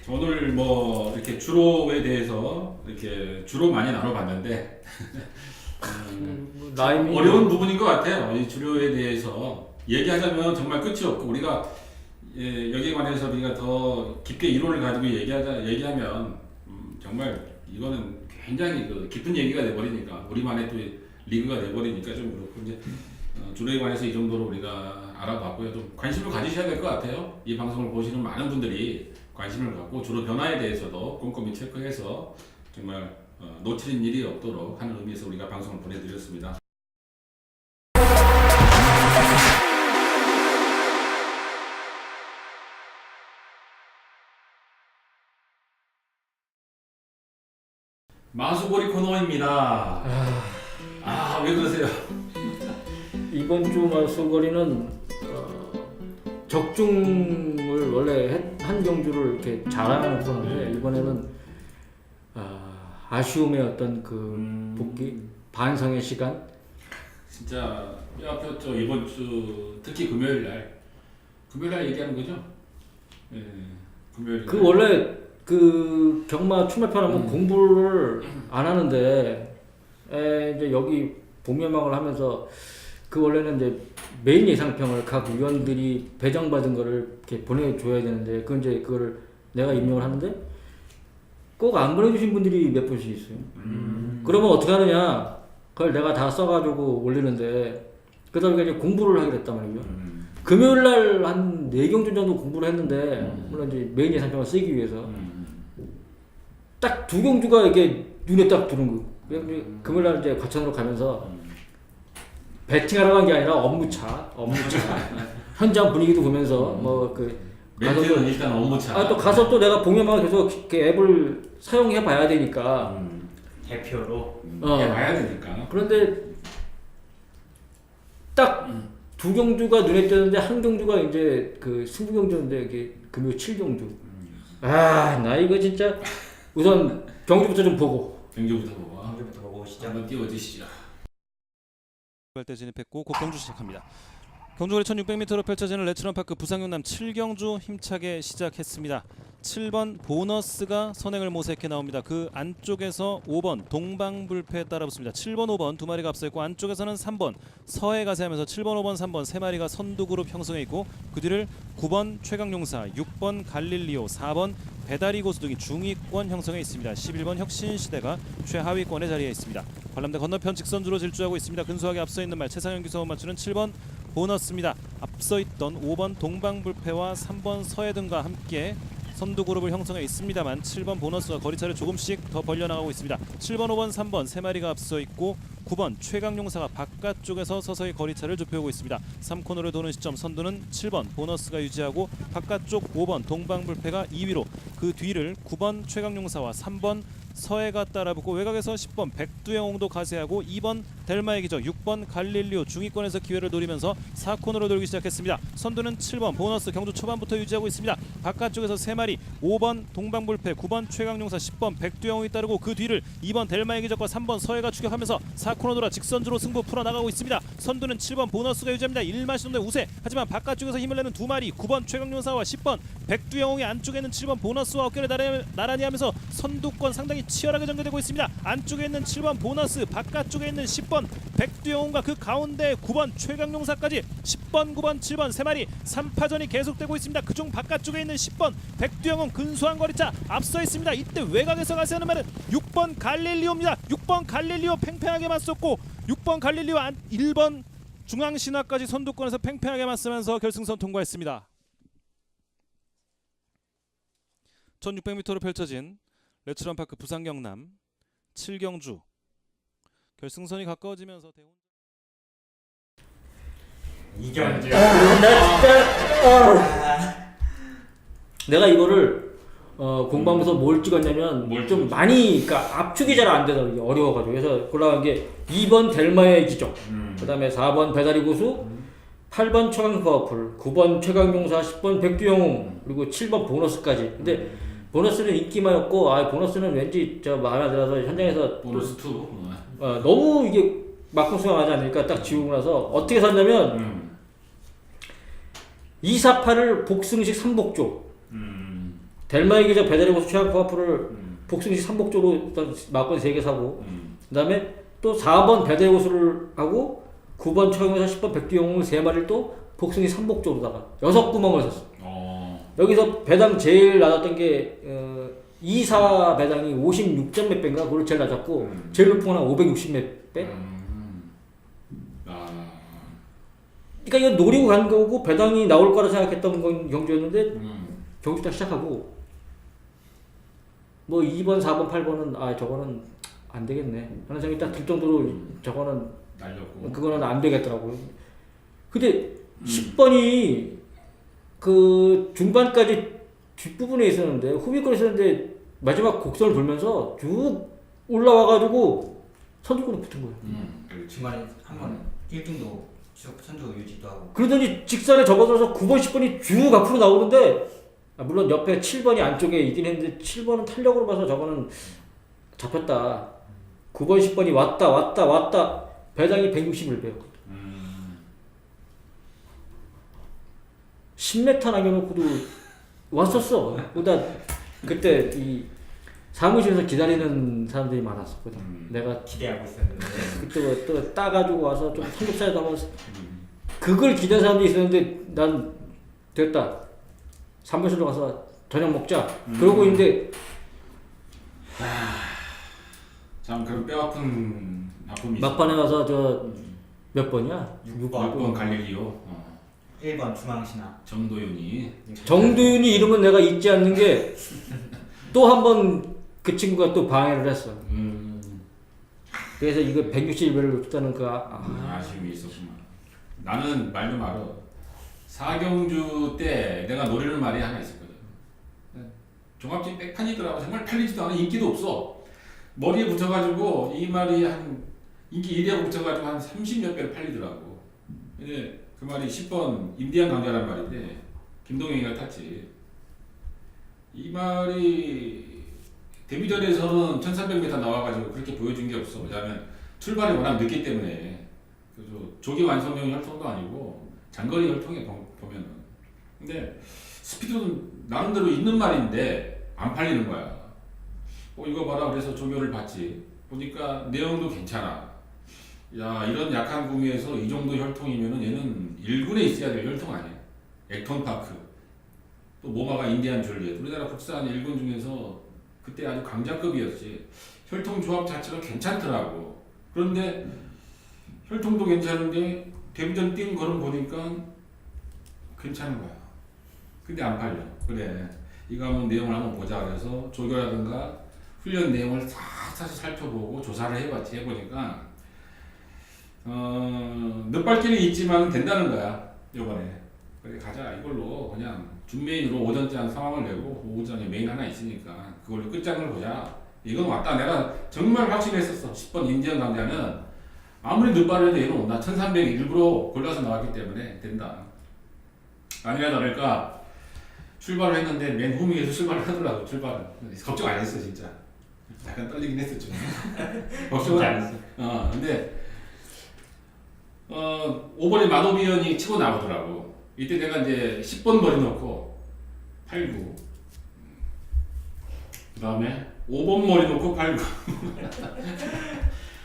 오늘 뭐 이렇게 주로에 대해서 이렇게 주로 많이 나눠봤는데 어려운 부분인 것 같아요. 이 주로에 대해서 얘기하자면 정말 끝이 없고 우리가 여기에 관해서 우리가 더 깊게 이론을 가지고 얘기하면 정말 이거는 굉장히 그 깊은 얘기가 돼버리니까 우리만의 또 리그가 돼버리니까 좀 그렇고 이제 주로에 관해서 이 정도로 우리가 알아봤고요. 좀 관심을 가지셔야 될 것 같아요. 이 방송을 보시는 많은 분들이 관심을 갖고 주로 변화에 대해서도 꼼꼼히 체크해서 정말 놓치는 일이 없도록 하는 의미에서 우리가 방송을 보내드렸습니다. 마수고리 코너입니다. 왜 그러세요? 이번 주 마수거리는 적중을 원래 한 경주를 이렇게 자랑하는 코너인데 이번에는 아쉬움의 어떤 그 복귀 반성의 시간. 진짜 뼈 아팠죠. 이번 주 특히 금요일 날 얘기하는 거죠? 네, 금요일. 그 원래 그 경마 출마편 하면 공부를 안 하는데 이제 여기 복면망을 하면서 그 원래는 이제 메인 예상평을 각 위원들이 배정받은 거를 이렇게 보내줘야 되는데 그 이제 그거를 내가 입력을 하는데 꼭 안 보내주신 분들이 몇 분씩 있어요. 그러면 어떻게 하느냐? 그걸 내가 다 써가지고 올리는데 그다음에 이제 공부를 하게 됐단 말이죠. 금요일 날 한 4경주 정도 공부를 했는데 물론 이제 메인 예상평을 쓰기 위해서 딱 2경주가 이게 눈에 딱 들은 거. 금요일 날 이제 과천으로 가면서 배팅하러 간 게 아니라 업무차. 현장 분위기도 보면서 뭐그 멘트는 일단 업무차. 또 가서 또 내가 복면망을 계속 이렇게 앱을 사용해 봐야 되니까. 대표로 봐야 되니까. 그런데 딱 2경주가 눈에 띄었는데 한 경주가 이제 그 승부경주인데 이게 금요 7경주. 나 이거 진짜 우선 경주부터 좀 보고. 경주부터 보고. 경주부터 보고 오시죠. 한번 띄워주시죠. 때 진입했고 곧 경주 시작합니다. 경주거리 1600m로 펼쳐지는 레츠런파크 부상용남 7경주 힘차게 시작했습니다. 7번 보너스가 선행을 모색해 나옵니다. 그 안쪽에서 5번 동방불패 따라붙습니다. 7번 5번 두 마리가 앞서 있고 안쪽에서는 3번 서해 가세하면서 7번 5번 3번 세 마리가 선두그룹 형성해 있고 그 뒤를 9번 최강용사 6번 갈릴리오 4번 배다리 고수 등이 중위권 형성해 있습니다. 11번 혁신시대가 최하위권에 자리해 있습니다. 관람대 건너편 직선주로 질주하고 있습니다. 근소하게 앞서 있는 말 최상현 기사와 맞추는 7번 보너스입니다. 앞서 있던 5번 동방불패와 3번 서해 등과 함께 선두그룹을 형성해 있습니다만 7번 보너스가 거리차를 조금씩 더 벌려나가고 있습니다. 7번, 5번, 3번 세 마리가 앞서 있고 9번 최강용사가 바깥쪽에서 서서히 거리차를 좁혀오고 있습니다. 3코너를 도는 시점 선두는 7번 보너스가 유지하고 바깥쪽 5번 동방불패가 2위로 그 뒤를 9번 최강용사와 3번 서해가 따라붙고 외곽에서 10번 백두영웅도 가세하고 2번 델마의 기적 6번 갈릴리오 중위권에서 기회를 노리면서 4코너로 돌기 시작했습니다. 선두는 7번 보너스 경주 초반부터 유지하고 있습니다. 바깥쪽에서 3마리 5번 동방불패 9번 최강용사 10번 백두영웅이 따르고 그 뒤를 2번 델마의 기적과 3번 서해가 추격하면서 4코너 돌아 직선주로 승부 풀어나가고 있습니다. 선두는 7번 보너스가 유지합니다. 1마시동대 우세 하지만 바깥쪽에서 힘을 내는 2마리 9번 최강용사와 10번 백두영웅의 안쪽에는 7번 보너스와 어깨를 나란히 하면서 선두권 상당히 치열하게 전개되고 있습니다. 안쪽에 있는 7번 보너스 바깥쪽에 있는 10번 백두영웅과 그 가운데 9번 최강용사까지 10번 9번 7번 3마리 3파전이 계속되고 있습니다. 그중 바깥쪽에 있는 10번 백두영웅 근소한 거리차 앞서 있습니다. 이때 외곽에서 가세하는 말은 6번 갈릴리오입니다. 6번 갈릴리오 팽팽하게 맞섰고 6번 갈릴리오 1번 중앙신화까지 선두권에서 팽팽하게 맞서면서 결승선 통과했습니다. 1600m로 펼쳐진 레츠런파크 부산 경남 7경주 결승선이 가까워지면서 대훈 이경주. 나 진짜 내가 이거를 공부하면서 뭘 찍었냐면 뭘 좀 찍었지? 많이 그러니까 압축이 잘 안 돼서 이게 어려워가지고 그래서 골라간 게 2번 델마의 기적, 그다음에 4번 배다리 고수, 8번 최강 파워풀, 9번 최강용사, 10번 백두영웅, 그리고 7번 보너스까지. 근데 보너스는 인기만였고 보너스는 왠지 저 마음에 안 들어서 현장에서 보너스 2. 너무 이게 막공수가 나지 않으니까 딱 지우고 나서 어떻게 샀냐면 248을 복승식 3복조, 델마의 기적, 배다리 고수, 최강 파워풀을 복승식 3복조로 일단 막권 3개 사고, 그다음에 또 4번 배다리 고수를 하고 9번 최강용사, 10번 백두영웅을 3마리를 또 복승식 3복조로다가 6구멍을 샀어. 여기서 배당 제일 낮았던 게 2사 배당이 56점 몇 배인가 그걸 제일 낮았고 제일 높은 건 한 560 몇 배. 그러니까 이거 노리고 간 거고 배당이 나올 거라 생각했던 건 경주였는데 경주 딱 시작하고 뭐 2번, 4번, 8번은 저거는 안 되겠네 하는 생각이 딱 들 정도로 저거는 날렸고. 그거는 안 되겠더라고요. 근데 10번이 그 중반까지 뒷부분에 있었는데 후미권에 있었는데 마지막 곡선을 돌면서 쭉 올라와가지고 선두권에 붙은 거예요. 중간에 한번 1등도 선두 유지도 하고. 그러더니 직선에 접어들어서 9번, 10번이 쭉 앞으로 나오는데 물론 옆에 7번이 안쪽에 있긴 했는데 7번은 탄력으로 봐서 저거는 잡혔다. 9번, 10번이 왔다 배당이 161배였거든. 10m 남겨놓고도 왔었어. 그러다 그때 이 사무실에서 기다리는 사람들이 많았었거든. 내가 기대하고 있었는데. 그때 또 따가지고 와서 좀 삼겹살에 담아서 그걸 기대하는 사람들이 있었는데 난 됐다. 사무실로 가서 저녁 먹자. 그러고 있는데 참 그런 뼈아픈 아픔이 막판에 가서 저 몇 번이야? 6번 갈릴리오 1번 중앙신화. 정도윤이 정도윤이 이름은 내가 잊지 않는 게 또 한 번 그 친구가 또 방해를 했어. 그래서 이거 160배를 놓쳤다는 그 아쉬움이 있었구만. 나는 말 좀 알아. 4경주 때 내가 노리는 말이 하나 있었거든. 종합진 백판이더라고. 정말 팔리지도 않아. 인기도 없어. 머리에 붙여가지고 이 말이 한 인기 1위하고 붙여가지고 한 30몇 배를 팔리더라고. 근데 그 말이 10번 인디안 강자란 말인데 김동영이가 탔지. 이 말이 데뷔전에서는 1300m 나와가지고 그렇게 보여준 게 없어. 왜냐면 출발이 워낙 늦기 때문에. 그래서 조기 완성형 혈통도 아니고 장거리 혈통에 보면은. 근데 스피드는 나름대로 있는 말인데 안 팔리는 거야. 이거 봐라. 그래서 조교를 봤지. 보니까 내용도 괜찮아. 야, 이런 약한 구미에서 이 정도 혈통이면은 얘는 1군에 있어야 될 혈통 아니야. 액톤파크. 또 모마가 인디안 줄리엣. 우리나라 국산 1군 중에서 그때 아주 강자급이었지. 혈통 조합 자체가 괜찮더라고. 그런데 혈통도 괜찮은데 데뷔전 뛴 거는 보니까 괜찮은 거야. 근데 안 팔려. 그래. 이거 한번 내용을 한번 보자. 그래서 조교라든가 훈련 내용을 사실 살펴보고 조사를 해보니까 늦발길이 있지만 된다는 거야. 요번에. 그래 가자. 이걸로 그냥 준메인으로 오전째 한 상황을 내고 오전에 메인 하나 있으니까 그걸로 끝장을 보자. 이건 왔다. 내가 정말 확신했었어. 10번 인디언 강자는 아무리 늦발을 해도 얘는 온다. 1300 일부러 골라서 나왔기 때문에 된다. 아니라 다를까 출발을 했는데 맨 후미에서 출발을 하더라고. 출발은 걱정 안 했어 진짜. 약간 떨리긴 했었죠. 걱정은 안 했어. 근데 5번에 마도비언이 치고 나오더라고. 이때 내가 이제 10번 머리 넣고 8, 9. 그 다음에 5번 머리 넣고 8, 9.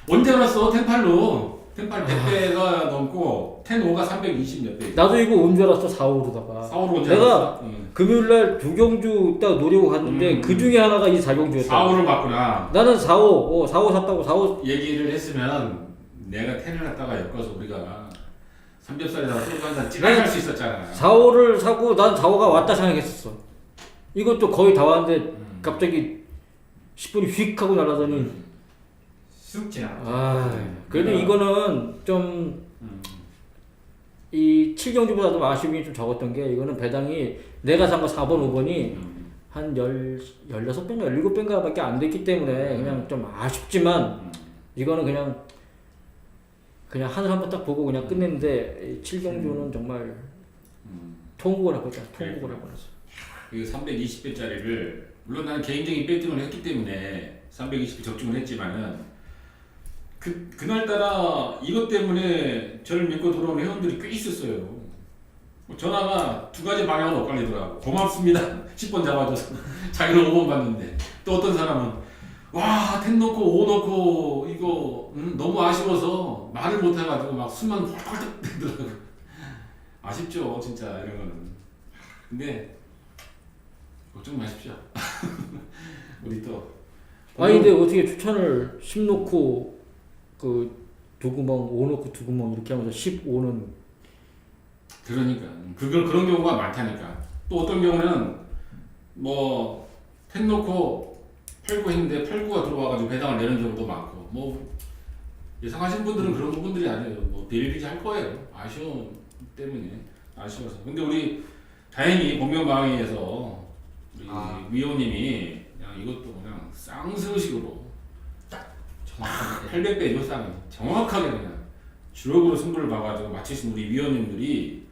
언제 알았어? 텐팔로. 텐팔 100배가 넘고 10, 5가 320 몇 배. 나도 이거 온 줄 알았어. 4, 5로다가 4, 5로 언제 내가 알았어? 금요일날 2경주 딱 노리고 갔는데 그 중에 하나가 이 4경주였다. 4, 5를 봤구나. 나는 4, 5, 4, 5 샀다고 4, 5 얘기를 했으면 내가 10을 갖다가 엮어서 우리가 삼겹살에다가 소주 한잔 찌라할 수 있었잖아. 4, 5를 사고 난 4, 5가 왔다 생각했었어. 이것도 거의 다 왔는데 갑자기 10분이 휙 하고 날아더니 쑥 지나가. 그래도 이거는 좀 이 7경주보다도 아쉬움이 좀 적었던 게 이거는 배당이 내가 산 거 4번 5번이 한 16배인가 17배인가 밖에 안 됐기 때문에 그냥 좀 아쉽지만 이거는 그냥 하늘 한번 딱 보고 그냥 끝냈는데 7경주는 정말 통곡을 하고 있다. 통곡을 하고 있어. 그 320배짜리를 물론 나는 개인적인 배팅을 했기 때문에 320배 적중을 했지만은 그날따라 이것 때문에 저를 믿고 들어오는 회원들이 꽤 있었어요. 뭐 전화가 두 가지 방향으로 엇갈리더라고. 고맙습니다. 10번 잡아줘서 자기는 5번 받는데 또 어떤 사람은 와, 10 넣고 5 넣고 이거 너무 아쉬워서 말을 못 해가지고 막 숨만 헐헐 되더라고. 아쉽죠, 진짜 이런 거는. 근데 걱정 마십시오. 우리 또. 아니 근데 어떻게 추천을 10 놓고 그 두 구멍 5 놓고 두 구멍 이렇게 하면서 15는 그러니까 그런 경우가 많다니까. 또 어떤 경우는 뭐 10 놓고 8구 했는데 8구가 들어와가지고 배당을 내는 경우도 많고 뭐 예상하신 분들은 그런 부분들이 아니에요. 뭐 비일비재 할 거예요. 아쉬움 때문에 아쉬워서. 근데 우리 다행히 본명방위에서 우리 위원님이 그냥 이것도 그냥 쌍수식으로 정확하게 800배 조상이 정확하게 그냥 주력으로 승부를 봐가지고 맞추신 우리 위원님들이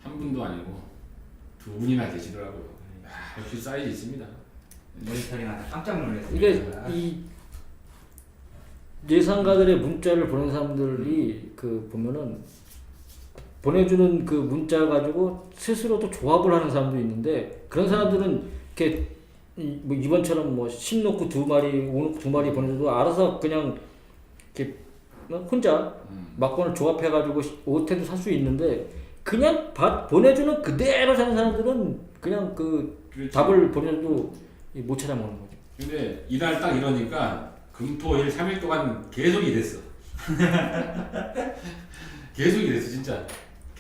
한 분도 아니고 두 분이나 계시더라고요. 역시 사이즈 있습니다. 모니터링하다 깜짝 놀랐어요. 이게 이 예상가들의 문자를 보낸 사람들이 그 보면은 보내주는 그 문자 가지고 스스로도 조합을 하는 사람도 있는데 그런 사람들은 이렇게 뭐 이번처럼 뭐 10 놓고 2마리, 5 놓고 2마리 보내줘도 알아서 그냥 이렇게 혼자 막권을 조합해가지고 5텐도 살 수 있는데 그냥 보내주는 그대로 사는 사람들은 그냥 그 그렇죠. 답을 보내줘도 못 찾아먹는 거죠. 근데 이날 딱 이러니까 금토일 3일 동안 계속 이랬어. 계속 이랬어 진짜.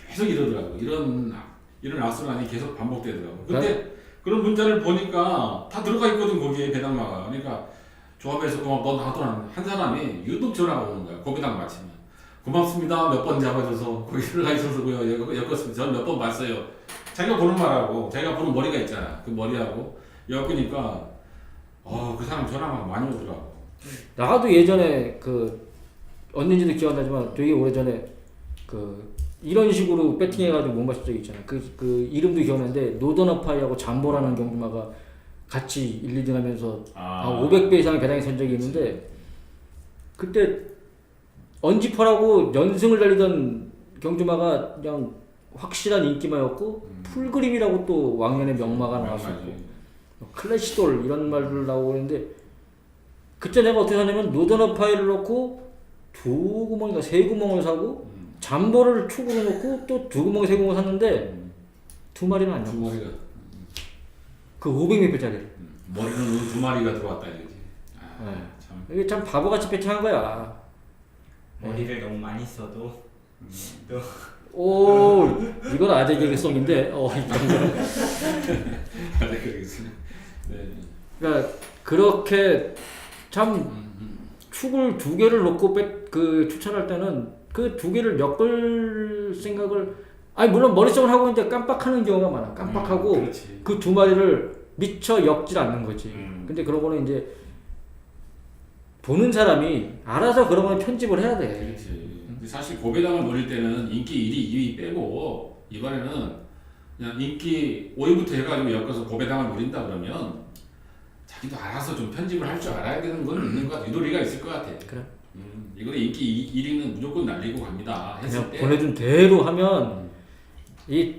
계속 이러더라고. 이런 악순환이 계속 반복되더라고. 근데 그런 문자를 보니까 다 들어가 있거든 거기에 배당마가. 그러니까 조합에서 너 나왔더라 한 사람이 유독 전화가 오는 거야. 그 배당 마치면. 고맙습니다. 몇 번 잡아줘서 거기 들어가 있어서고요. 엮었습니다. 저는 몇 번 봤어요. 자기가 보는 말하고 자기가 보는 머리가 있잖아. 그 머리하고 엮으니까 그 사람 전화가 많이 오더라고. 나도 예전에 그 언젠지도 기억 안 나지만 되게 오래전에 그 이런 식으로 배팅해가지고 못 마신 적이 있잖아. 그 이름도 기억나는데 노던어파이하고 잠보라는 경주마가 같이 1, 2등 하면서 500배 이상의 배당이 선 적이 있는데 그때 언지퍼라고 연승을 달리던 경주마가 그냥 확실한 인기마였고 풀그림이라고 또 왕년의 명마가 나왔었고 클래시돌 이런 말들 나오고 그랬는데 그때 내가 어떻게 하냐면 노던어파이를 넣고 두 구멍인가 세 구멍을 사고 잠보를 축으로 놓고 또 두 구멍 세 구멍 샀는데 두 마리는 안 두 잡았어. 마리가 그 500몇 배짜리를. 머리는 두 마리가 들어왔다 이거지. 참. 이게 참 바보같이 배팅한 거야. 머리를 너무 많이 써도 또 오, 이건 아재 개그송인데. 네. 그러니까 그렇게 참 축을 두 개를 놓고 그 추천할 때는 그 두 개를 엮을 생각을 물론 머릿속을 하고 있는데 깜빡하는 경우가 많아. 깜빡하고 그 두 마리를 미처 엮질 않는 거지. 근데 그런 거는 이제 보는 사람이 알아서 그런 건 편집을 해야 돼. 그렇지. 근데 사실 고배당을 노릴 때는 인기 1위, 2위 빼고 이번에는 그냥 인기 5위부터 해가지고 엮어서 고배당을 노린다 그러면 자기도 알아서 좀 편집을 할 줄 알아야 되는 건 있는 것 같아. 유도리가 있을 것 같아. 그래. 이거는 인기 1위는 무조건 날리고 갑니다. 했을 그냥 때 보내준 대로 하면 이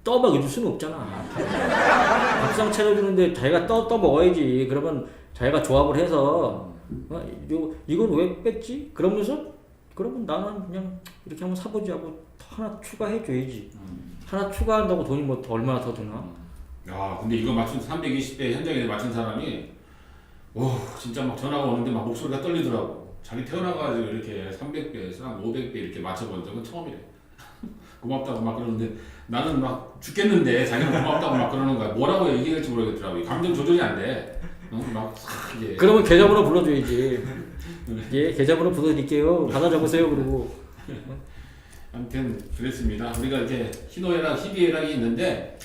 떠먹여줄 수는 없잖아. 밥상 차려주는데 자기가 떠먹어야지. 그러면 자기가 조합을 해서 이건 왜 뺐지? 그러면 나는 그냥 이렇게 한번 사보지 하고 하나 추가해줘야지. 하나 추가한다고 돈이 뭐 얼마나 더 드나? 야, 근데 이거 맞춘 320배 현장에 맞춘 사람이 진짜 막 전화가 오는데 막 목소리가 떨리더라고. 자기 태어나가지고 이렇게 300배, 500배 이렇게 맞춰본 적은 처음이래. 고맙다고 막 그러는데 나는 막 죽겠는데 자기는 고맙다고 막 그러는 거야. 뭐라고 얘기할지 모르겠더라고. 감정 조절이 안 돼. 막싹 이제 그러면 계좌번호 불러줘야지. 예, 계좌번호 불러드릴게요. 받아 적으세요. 그러고. 아무튼 그랬습니다. 우리가 이제 희노애락, 희비애락이 있는데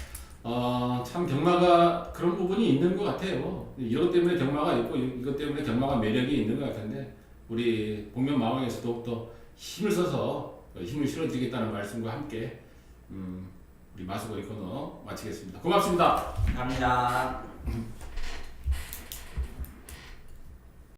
참 경마가 그런 부분이 있는 것 같아요. 이것 때문에 경마가 있고 이것 때문에 경마가 매력이 있는 것 같은데 우리 복면 마왕에서 더욱더 힘을 써서 힘을 실어드리겠다는 말씀과 함께 우리 마수거리 코너 마치겠습니다. 고맙습니다. 감사합니다.